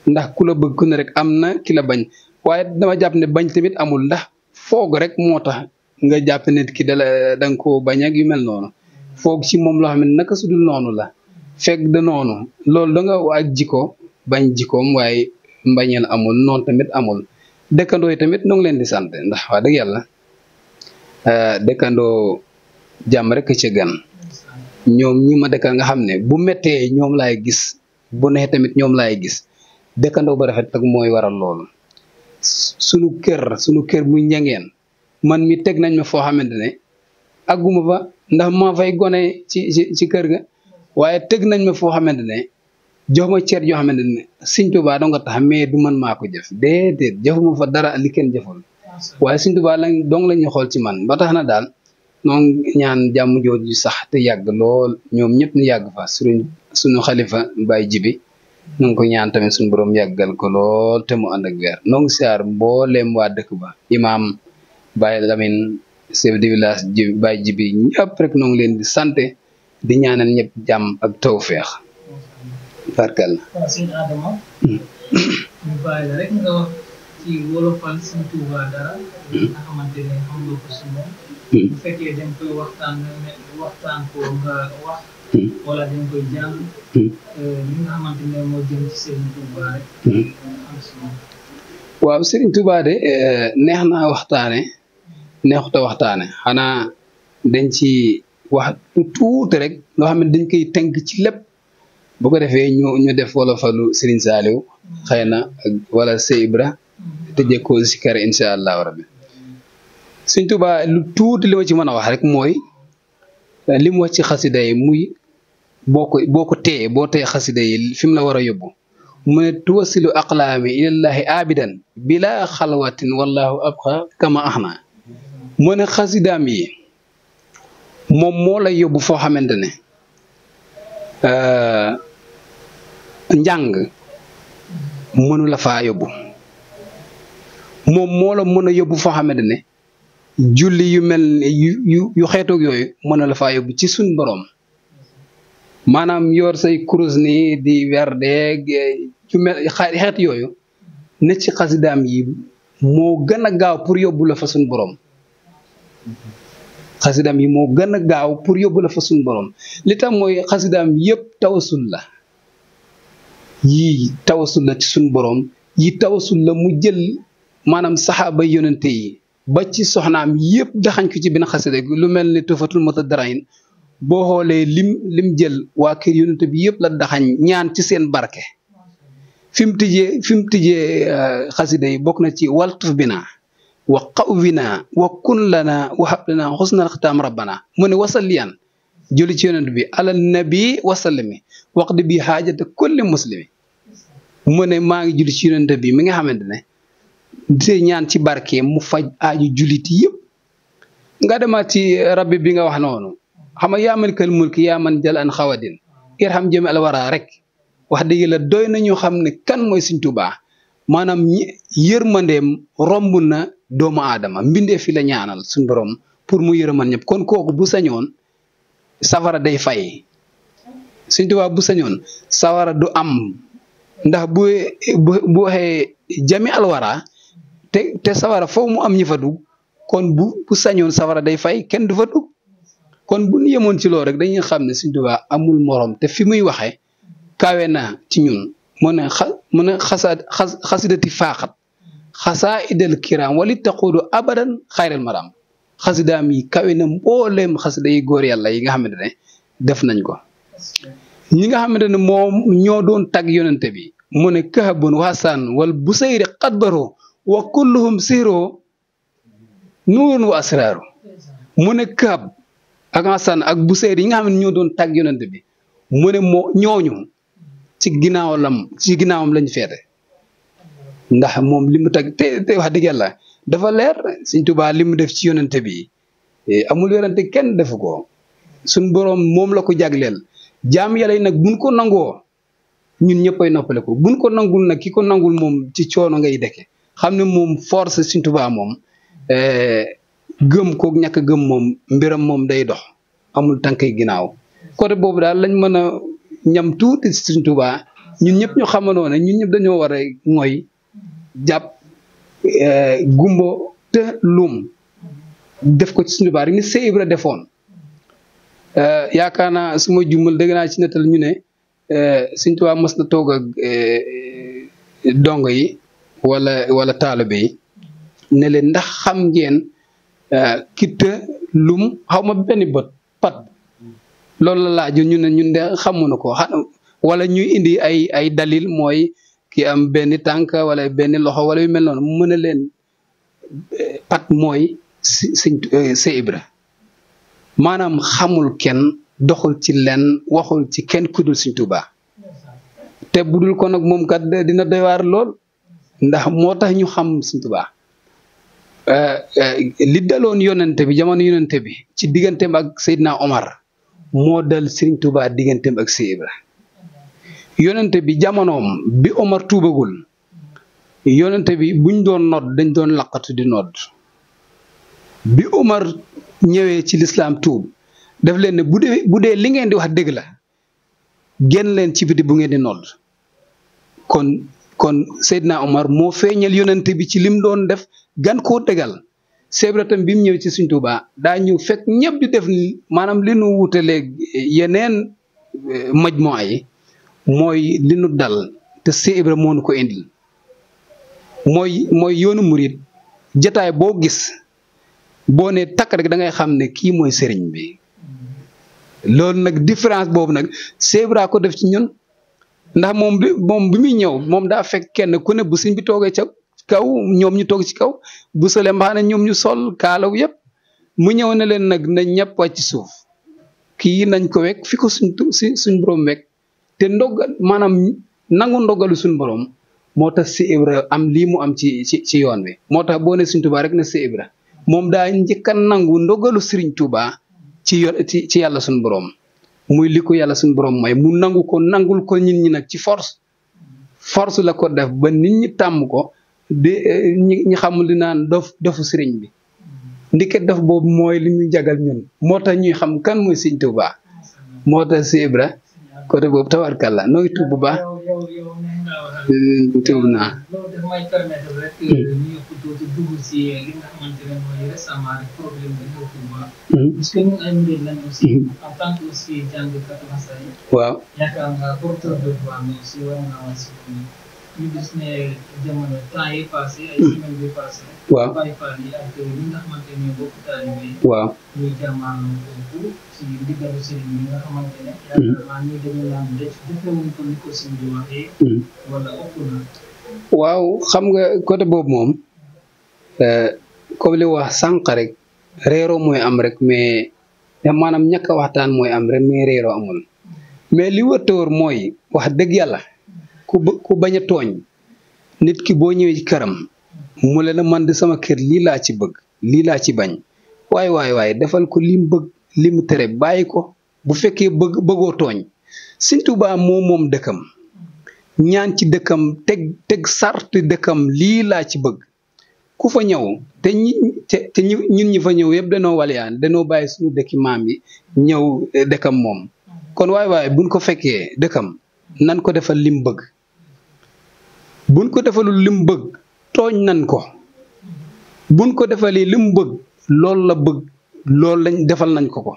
ndax ku la bëgg ku ne rek am na ki la bañ waaye dama jàpp ne bañ tamit amul ndax foog rek moo tax nga jàpp nit ki danga ko bañ ak yu mel noonu foog ci moom loo xam ne naka su dul noonu la fekk de noonu loolu da nga ak jikko bañ jikkoom waaye mbañeel amul noonu tamit amul dëkkandoo yi tamit noo ngi leen di sant ndax wax dëgg yàlla dëkkandoo jàmm rek ci gan ñoom ñi ma dëkkal nga xam ne bu méttee ñoom laay gis bu neexee tamit ñoom laay gis dëkkandoo ba rafet ak mooy waral loolu sunu kër muy njangeen man mi teg nañ ma foo xamante ne agguma fa ndax maa fay gone ci kër ga waaye teg nañ ma foo xamante ne jox ma cër yoo xamante ne Sëñ Tuubaa doo nga tax mais du man maa ko jëf déedéet jëfuma fa dara li kenn jëful waaye Sëñ Tuubaa dong la ñuy xool ci man ba tax na daal noonu ñaan jàmm jooju sax te yàgg lool ñoom ñëpp ñu yàgg fa suñu xalifa Baye Jibi nu ngi ko ñaan tamit suñu borom yàggal ko lool te mu ànd ak weer noo ngi siyaar mbooleem waa dëkk ba imaam Baye Lamine chef de village Baye Jibi ñëpp rek noo ngi leen di sant di ñaanal ñëpp jàmm ak tawfeex barkal waaw sëñ Adama ñu bàyyi la rek nga wax ci wolofal Sëñ Tuubaa dara nga xamante ne xam nga ko si moom bu fekkee dañ koy waxtaan ko nga wax wala dañ koy jàng li nga xamante ne moo jëm ci Sëriñ Tuubaa rek am si moom waaw Sëriñ Tuubaa de neex naa waxtaane neexuta waxtaane xanaa dañ ci wax tuuti rek loo xam ne dañ koy tënk ci lépp bu ko defee ñu def wolofalu Serigne Saliou xëy na wala Sey Ibra tëjee ko si kër incha allahu rabbi Sëñ Tuubaa lu tuuti li ma ci mën a wax rek mooy li mu wax ci xasida yi muy boo ko téye boo téye xasida yi fi mu la war a yóbbu mu ne tuwasilu aqlaami ilallahi abidan bila xalwatin wallahu abqa kama axna mu ne xasidaam yi moom moo lay yóbbu foo xamante ne njàng mënu la faa yóbbu moom moo la mën a yóbbu foo xamante ne julli yu mel yu xeetoog yooyu mën na la faa yóbbu ci suñ boroom maanaam yor say kurus ni di werdeeg yu mel xeet yooyu ne ci xasidaam yi moo gën a gaaw pour yóbbu la fa suñ boroom xasidaam yi moo gën a gaaw pour yóbbu la fa suñ boroom li tax mooy xasidaam yëpp tawasul la yii tawasul la ci suñ boroom yi tawasul la mu jël maanaam saxaaba yonente yi ba ci soxnaam yëpp daxañ ko ci benn xasida lu mel ni tufatul mutadarain boo xoolee lim jël waa kër yonente bi yëpp la daxañ ñaan ci seen barke fi mu tijjee xasida yi bokk na ci waltuf bina wa qawwina wa kun lana wa hab lana xusnal xitaam rabbana mu ne wasaliyan julli ci yonent bi ala nabi wasallami waqdi bi xaajata kulli muslimi mu ne maa ngi julli ci yonent bi mi nga xamante ne di ñaan ci barke mu faj aaju julit yëpp nga demaat ci rabbi bi nga wax noonu xam nga yaa man kal mulki yaa man jal an xawadin irham jëme al wara rek wax dëgg la doy nañu xam ne kan mooy Sëñ Tuubaa maanaam yërmandeem romb na doomu aadama mbindee fi la ñaanal suñ borom pour mu yërëman ñëpp kon kooku bu sañoon safara day fay Sëñ Tuubaa bu sañoon sawara du am ndax bu waxee jami alwara te sawara foofu mu am ñi fa dugg kon bu sañoon safara day fay kenn du fa dugg kon bu ñu yemoon ci loolu rek dañuy xam ne Sëñ Tuubaa amul morom te fi muy waxee kawe na ci ñun mu ne xasidati faaxat xasaa idal kiram wali taquudu abadan xayral maram xasidaam yi kawe na mbooleem xasida yi góor yàlla yi nga xamante ne def nañ ko ñi nga xamante ne moom ñoo doon tag yonente bi mu ne kahabun wasan wal busayri xadbaro wa kulluhum siro nuurun wa asraaru mu ne kahab ak hasan ak busayri yi nga xam ne ñoo doon tag yonente bi mu ne ñooñu ci ginnaawam lañ feete ndax moom li mu tag te wax dëgg yàlla dafa leer Sëñ Tuubaa li mu def ci yonente bi amul yonente kenn defu ko suñ boroom moom la ko jagleel jaam yàlla yi nag buñ ko nangoo ñun ñëppay noppale ko buñ ko nangul nag ki ko nangul moom ci coono ngay dekke xam ne moom force Sëñ Tuubaa moom gëm ko ñàkk gëm moom mbiram moom day dox amul tànkay ginnaaw côté boobu daal lañ mën a ñam tuuti Sëñ Tuubaa ñun ñëpp ñu xamandoo ne ñun ñëpp dañoo war a mooy jàpp gumbo te lum def ko ci Sëñ Tuubaa rek ni Seex Ibra defoon yaakaar naa su ma jumal dégg naa ci nettal ñu ne Sëñ Tuubaa mos na toog ak dong yi wala taalibe yi ne leen ndax xam ngeen kitte lum xaw ma benn bët pat loolu la laaj ñu ne ñun de xamuñu ko wala ñuy indi ay dalil mooy ki am benn tànk wala benn loxo wala yu mel noonu mu ne leen pat mooy Seex Ibra maanaam xamul kenn doxul ci lenn waxul ci kenn kudul Sëñ Tuubaa te budul ko nag moom kat dina doy waar lool ndax moo tax ñu xam Sëñ Tuubaa li daloon yonente bi jamono yonente bi ci digganteem ak Seydina Omar moo dal Sëñ Tuubaa digganteem ak Seex Ibra yonente bi jamonoom bi Omar tuubagul yonente bi buñ doon nodd dañ doon laqatu di nodd bi Omar ñëwee ci lislaam tuub daf leen ne bu dee li ngeen di wax dëgg la génn leen ci biti bu ngeen di nodd kon Seydina Omar moo feeñal yonente bi ci lim doon def gan koo tegal Seex Ibra tam bi mu ñëw ci Sëñ Tuubaa daa ñëw fekk ñëpp di def maanaam li nu wutaleeg yeneen majmoo yi mooy li nu dal te Seex Ibra moo nu ko indil mooy yoonu murit jataay boo gis boo ne takk rek da ngay xam ne kii mooy sëriñ bi loolu nag différence boobu nag Seex Ibra ko def ci ñun ndax moom bi muy ñëw moom daa fekk kenn ku ne bu sëñ bi toogee ca kaw ñoom ñu toog ci kaw bu solee mbaxane ñoom ñu sol kaalaw yëpp mu ñëw ne leen nag nañ ñëpp wàcc ci suuf kii nañ ko wekk fi ko suñ borom wekk te maanaam nangu ndogalu suñ borom moo tax Seex Ibra am lii mu am ci yoon wi moo tax boo ne Sëñ Tuubaa rek ne Seex Ibra moom daa njëkk a nangu ndogalu Sëriñ Tuubaa ci yàlla suñ borom muy li ko yàlla suñ borom mooy mu nangul ko nit ñi nag ci force la ko def ba nit ñi tàmm ko ñi xamul di naan dofu sëriñ bi ndiket def boobu mooy li ñu jagal ñun moo tax ñuy xam kan mooy Sëñ Tuubaa moo tax Seex Ibra côté boobu tabarkàlla nooy tuub bu baax tuub naa loolu daf may permettre rek ñu yëpp tuuti dugg si li nga xamante ne mooy récemment rek problème bi ñëw Touba parce que ñun ay mbir lañ aussi en tant que aussi jàngkat masay waaw yaakaar nga porteur de voix mais aussi war nga wax si ñu gis ne jamono temps yi passé ay semaine bi passé waaw Baay Faal yi ak li nga xamante ne bokk taalibe yi waaw ñuy jàmmaarloo foofu si diggalu sëriñ bi nga xamante ne yaakaar naa ñuy dañu naan defewuñ ko ni ko sëñ bi waxee wala ëpp na waaw xam nga côté boobu moom comme li wax sànq rek réeroo mooy am rek mais maanaam ñàkk a waxtaan mooy am rek mais réeroo amul mais li wëttoor mooy wax dëgg yàlla ku bañ a tooñ nit ki boo ñëwee ci këram mu leen man de sama kër lii laa ci bëgg lii laa ci bañ waaye defal ko lim bëgg limu tere bàyyi ko bu fekkee bëggoo tooñ Sëñ Tuubaa moom dëkkam ñaan ci dëkkam teg sart dëkkam lii laa ci bëgg ku fa ñëw te ñun ñi fa ñëw yëpp danoo waliyaan danoo bàyyi suñu dëkki maam yi ñëw dëkkam moom kon waaye buñ ko fekkee dëkkam nan ko defal lim bëgg buñ ko defalul lim bëgg tooñ nan ko buñ ko defalee lim bëgg loolu la bëgg loolu lañ defal nañ ko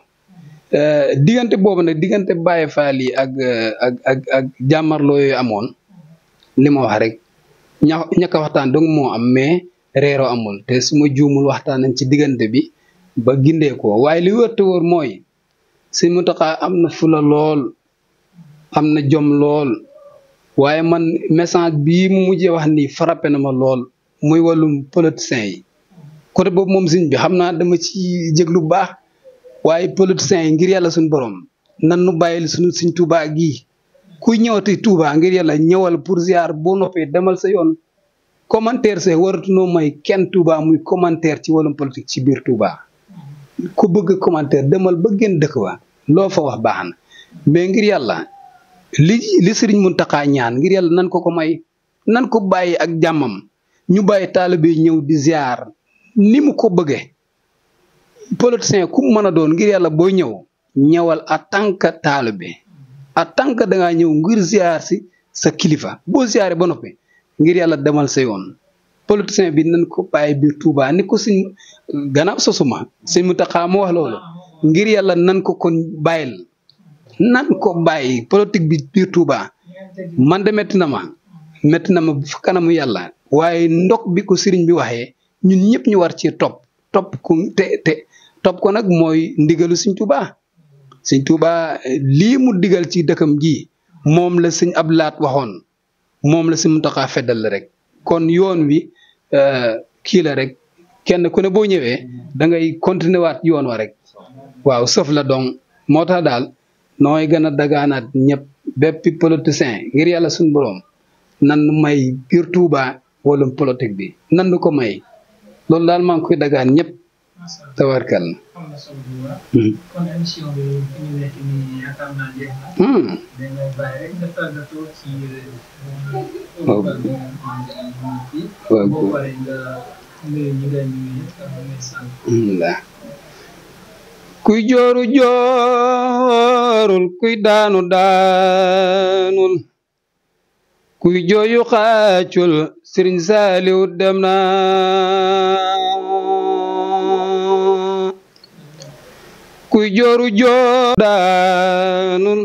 diggante boobu nag diggante Baye Fall yi ak jàmmarloo yooyu amoon li ma wax rek ñàkk a waxtaan dong moo am mais reeroo amul te su ma juumul waxtaan nañ ci diggante bi ba gindee ko waaye li wër te wër mooy Sëñ Muntaxa am na fula lool am na jom lool waaye man message bii mu mujjee wax nii frappé na ma lool muy wàllum politiciens yi côté boobu moom sëñ bi xam naa dama ci jéglu bu baax waaye politiciens yi ngir yàlla suñu borom nan nu bàyyil suñu Sëñ Tuubaa gii kuy ñëwati Tuubaa ngir yàlla ñëwal pour ziar boo noppee demal sa yoon commentaire se waratunoo may kenn Tuubaa muy commentaire ci wàllum politique ci biir Tuubaa ku bëgg commentaire demal ba génn dëkk ba loo fa wax baax na mais ngir yàlla li Sëriñ Muntaxa ñaan ngir yàlla nan ko may nan ko bàyyi ak jàmmam ñu bàyyi taalibe ñëw di ziar ni mu ko bëggee politicien ku mën a doon ngir yàlla booy ñëwal en tant que taalibe en tant que dangaa ñëw ngir ziar si sa kilifa boo ziaree ba noppi ngir yàlla demal sa yoon politicien bi nan ko bàyyi biir Touba ni ko suñ gannaaw sosuma Sëñ Muntaxa moo wax loolu ngir yàlla nan ko kon bàyyil nan ko bàyyi politique bi biir Touba man de métti na ma fa kanamu yàlla waaye ndok bi ko sëriñ bi waxee ñun ñëpp ñu war ci topp ko te topp ko nag mooy ndigalu Sëñ Tuubaa lii mu digal ci dëkkam gi moom la Sëñ Abdu Lahat waxoon moom la Sëñ Muntaxa feddal la rek kon yoon wi kii la rek kenn ku ne boo ñëwee da ngay continuer waat yoon wa rek waaw sëf la donc moo tax daal nooy gën a dagaanaat ñëpp béppi politicien ngir yàlla suñu borom nan may biir Touba wala politique bi nan ko may loolu daal maa ngi koy dagaan ñëpp tawarkal na. kon émission bi fi ñu nekk nii yaakaar naa jeex na. dañ lay bàyyi rek nga tàggatoo ci. waaw boo paree nga nuyu ñi nga nuyu ñëpp ak ngay sant. kuy jooru joorul kuy daanu daanul kuy jooyu xaacul Sëriñ Saaliw dem na kuy jooru joor daanul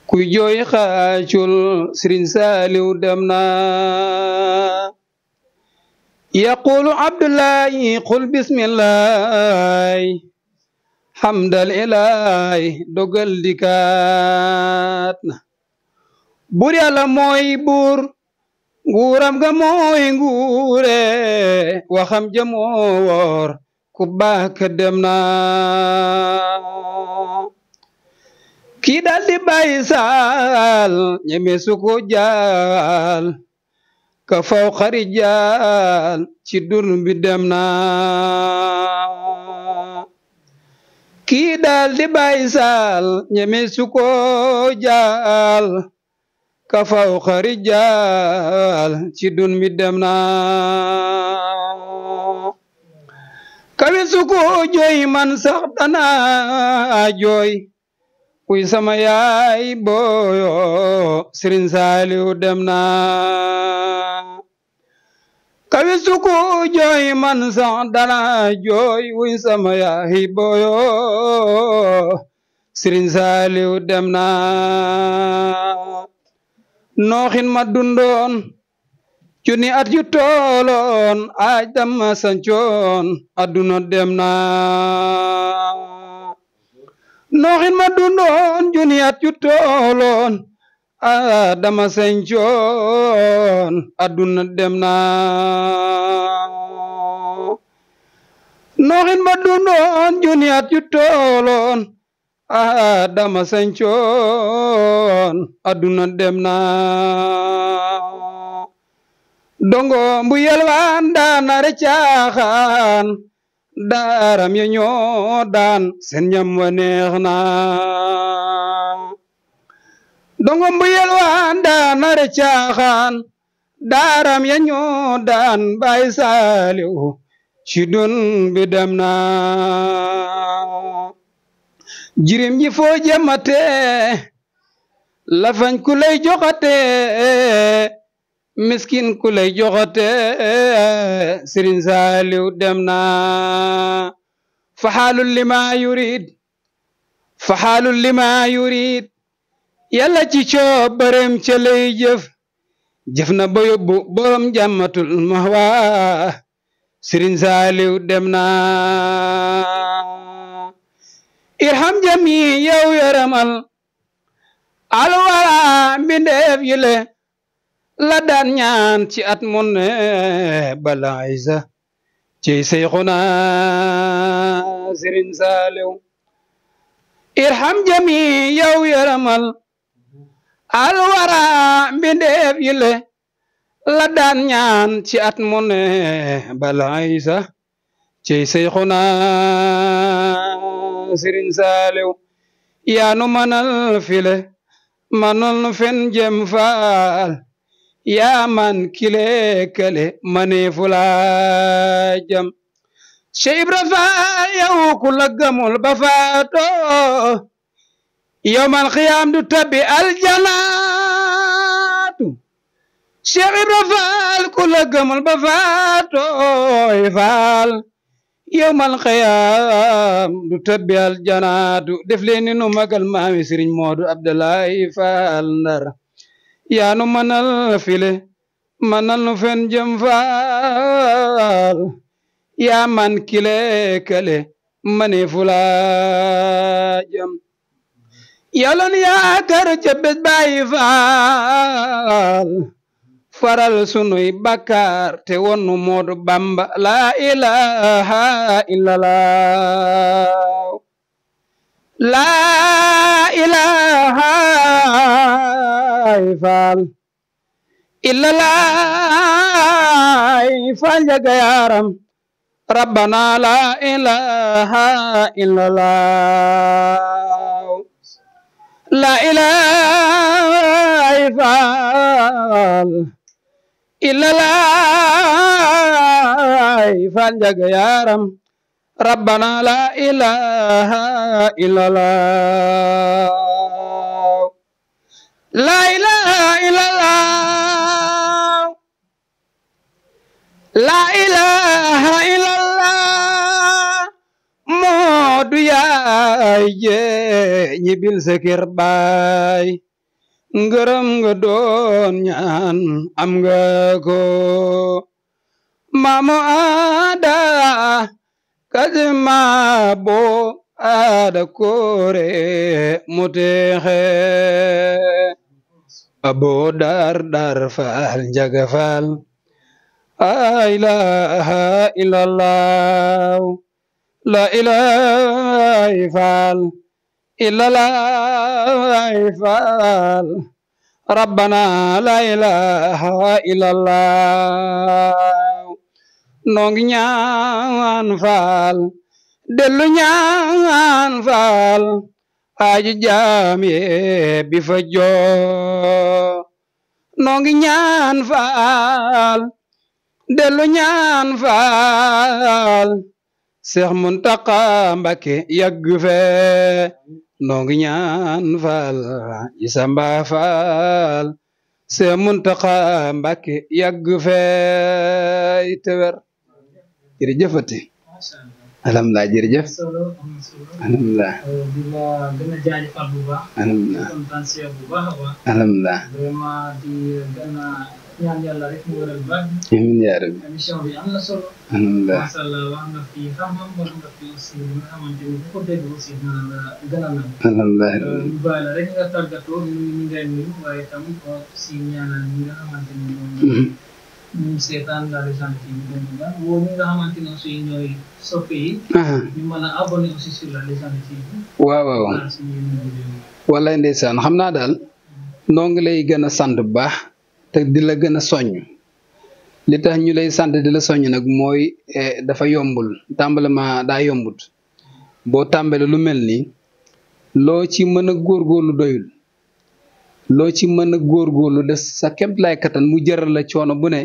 kuy jooyu xaacul Sëriñ Saaliw dem na yaqulu Abdullahi qul bismillahi hamdal ilahi dogal dikaat na buur yàlla mooy buur nguuram ga mooy nguure waxam ja moo woor ku baax ka dem na kii dal di bàyyi saal ñeme su ko jaal ka faw xari jaal ci dur bi dem na kii dal di bàyyi saal ñeme su ko jaal ka faw xari jaal ci dun bi dem na kawe su ko jooy man sax dana jooy kuy sama yaay booyo Sëriñ Saaliw dem na kawe su ko jooy man sax dana jooy kuy sama yaay booyo Sëriñ Saaliw dem na nooxin ma dundoon junni at yu tooloon aj dama sancoon adduna dem na nooxin ma dundoon junni at yu tooloon aj dama sancoon adduna dem na nooxin ma dundoon junni at yu tooloon dama sancoon adduna dem na dongo mbu yelwaan daanare caaxaan daaram ya ñoo daan seen ñam wa neex na dongo mbu yelwaan daanare caaxaan daaram ya ñoo daan Baay Saaliw ci dun bi dem na jirim ji foo jëmate lafañ ku lay joxate miskin ku lay joxate Sëriñ Saaliw dem na faxaalul lima yurid yàlla ci coobareem ca lay jëf na ba yóbbu borom jàmmatul mahwa Sëriñ Saaliw dem na irham jami yow yaramal alwara mbindeef yi le la daan ñaan ci at mu ne bala isa ci Seyxuna Sëriñ Saaliw irham jami yow yaramal alwara mbindeef yi le la daan ñaan ci at mu ne bala isa ci Seyxuna Sëriñ Saaliw yaa nu manal file manal nu fen jëm faal yaa man kile kale maneefu laa jam Cheikh Ibra Faal yow ku la gëmul ba faato yawmal qiyaam du tabbi aljanaatu Cheikh Ibra Faal ku la gëmul ba faato faal yawmal qiyaam du tabbi aljanaatu def leen ni nu magal maami Sëriñ Moodu Abdoulaye Faal Ndar yaa nu manal file manal nu fen jëm faal yaa man kile kale maneefu laa jëm yàlla nu yaakar ca bés Baay Faal faral sunuy bakkaar te wonu Moodu Bamba la ilaha illallah la ilaha Faal illallah Faal jaga yaram rabbana la ilaha illallah la ilaha Faal illallah Faal jaga yaram rabbana la ilaha illallah la ilaha illallah la ilaha illallah Moodu yaay je ñibil sa kër baay ngërëm nga doon ñaan am nga ko Maamo Ada kazima bo ada kore mutexe abo dar faal njaga faal la ilaha illallah la ilaha faal illallah faal rabbana la ilaha illallah nongi ñaan faal dellu ñaan faal aji jaam ye bi fa joo nongi ñaan faal dellu ñaan faal Seex Muntaxa Mbakke yàgg fee nongi ñaan faal Isamba faal Seex Muntaxa Mbakke yàgg fee tewer jërëjëfati alhamdulilah jërëjëf alhamdulilah di la gën a jaajëfal bu baax alhamdulilah kontaan si yow bu baax a baax alhamdulilah vraiment di gën a ñaan yàlla rek mu wëral baax amiin yaa rabbi émission bi am na solo alhamdulilah macha allah wax nga fi xam-xam wax nga fi aussi li nga xamante ni bu ko dégg aussi dina la gën a nag alhamdulilah ñu bàyyi la rek nga tàggatoo ñu ngay nuyu waaye tam aussi ñaanal ñi nga xamante ni ñu seetaan la Légende TV Ngoundiane woo ñi nga xamante ne aussi ñooy soppe yi ñu mën a abonné aussi sur la Légende TV waaw waaw wallaay ndeysaan xam naa daal noo ngi lay gën a sant bu baax te di la gën a soññ li tax ñu lay sant di la soññ nag mooy dafa yombul tàmbalema daa yombut boo tàmbale lu mel ni loo ci mën a góorgóorlu doyul loo ci mën a góorgóorlu des sa kémt lay kattan mu jëral la coono bu ne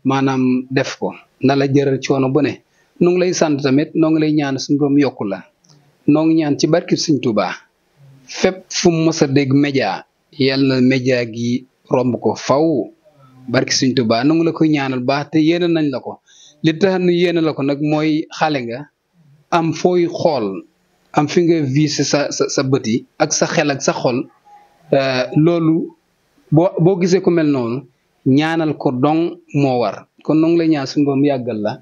maanaam def ko na la jëral coono bu ne nu ngi lay sant tamit noo ngi lay ñaan suñu borom yokku la noo ngi ñaan ci barkib Sëñ Tuubaa fépp fu mu mës a dégg média yàlla na média gi romb ko faw barki Sëñ Tuubaa nu ngi la koy ñaanal baax te yéene nañ la ko li tax nu yéene la ko nag mooy xale nga am fooy xool am fi nga visé sa bët yi ak sa xel ak sa xol loolu boo gisee ku mel noonu ñaanal ko dong moo war kon noo ngi lay ñaan suñu borom yàggal la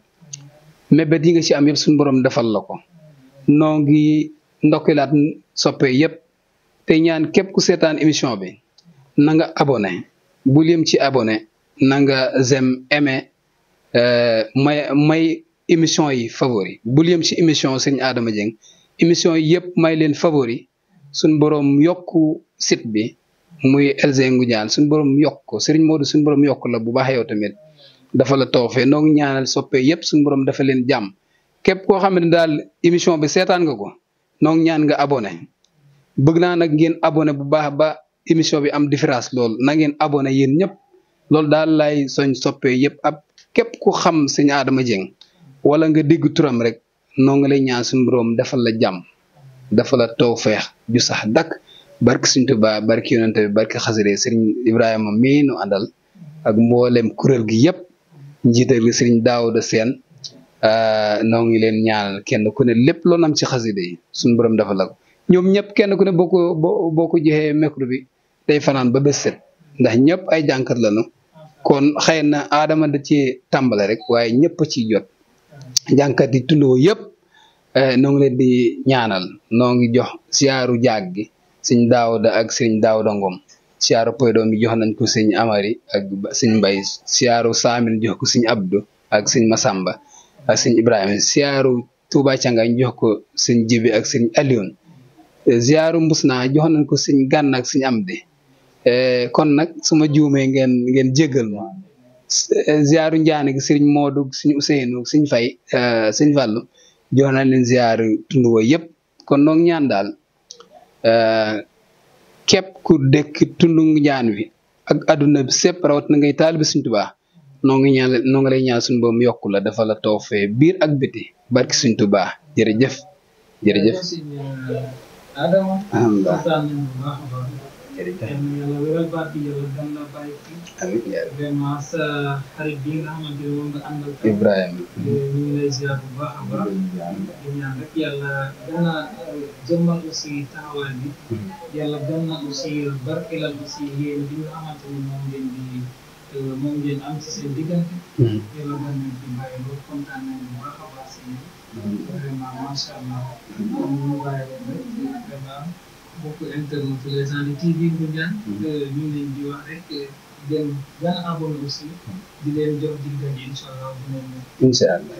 mébét yi nga ci am yëpp suñu borom defal la ko noo ngi ndokkilaat soppee yëpp te ñaan képp ku seetaan émission bi na nga abonné bul yem ci abonné na nga j'aime aimé may émission yi favori bul yem ci émission sëñ Adama Dieng émission yi yëpp may leen favori suñ borom yokku site bi muy LG Ngoundiane suñ borom yokk ko Serigne Modou suñ borom yokk la bu baax yow tamit dafa la tawfee noo ngi ñaanal soppee yëpp suñ borom dafa leen jàmm képp koo xam ne daal émission bi seetaan nga ko noo ngi ñaan nga abonné bëgg naa nag ngeen abonné bu baax ba émission bi am différence lool na ngeen abonné yéen ñëpp loolu daal lay soñ soppee yëpp ab képp ku xam sëñ Adama Dieng wala nga dégg turam rek noo ngi lay ñaan suñu borom defal la jàmm dafa la tawfeex ju sax dakk barki Sëñ Tuubaa barki yonent bi barki xasida Serigne Ibrahima mii nu àndal ak mboolem kuréel gi yëpp njiital gi Serigne Daouda Sène noo ngi leen ñaanal kenn ku ne lépp loo nam ci xasida yi suñu borom dafa la ko ñoom ñëpp kenn ku ne boo ko joxee micro bi day fanaan ba bés set ndax ñëpp ay jànkat lañu kon xëy na Adama da ci tàmbale rek waaye ñëpp a ciy jot jànkat yi tundoo yëpp noo ngi leen di ñaanal noo ngi jox siyaaru jaag gi sëñ Daawda ak sëñ Daawda Ngom siyaaru poydoom bi jox nañ ko sëñ Amari ak sëñ Mbay siyaaru Saamin jox ko sëñ Abdou ak sëñ Masamba ak sëñ Ibrahima siyaaru Touba Canga ñu jox ko sëñ Jibi ak sëñ Alioune siyaaru Mbusna jox nañ ko sëñ Gànn ak sëñ Amdi kon nag suma juumee ngeen jéggal ma siyaaru Njaane gi sëñ Moodu sëñ Ousseynou sëñ Fay sëñ Fallu jox nañ leen siyaaru tund woo yëpp kon noonu ñaan daal képp ku dëkk tundu njaan wi ak adduna bi sépp rawat na ngay taalibe Sëñ Tuubaa noo ngi lay ñaan suñu boom yokku la dafa la tawfee biir ak biti barki Sëñ Tuubaa jërëjëf jërëjëf vraiment sa xarit bi nga xamante ne moom nga àndal Ibrahima ñu ngi lay ziar bu baax a baax di ñaan rek yàlla gën a jëmmal aussi taxawaay bi yàlla gën a aussi barkelal aussi yéen bi nga xamante ne moom ngeen am ci seen diggante yàlla gën leen ci bàyyi loolu kontaan nañ bu baax a baax si vraiment macha allah comme ñu bàyyi leen rek vraiment bokk internet Les Gens TV Ngoundiane ñu leen di wax rek den gën a abonné aussi di leen jox dig daje incha allah incha allah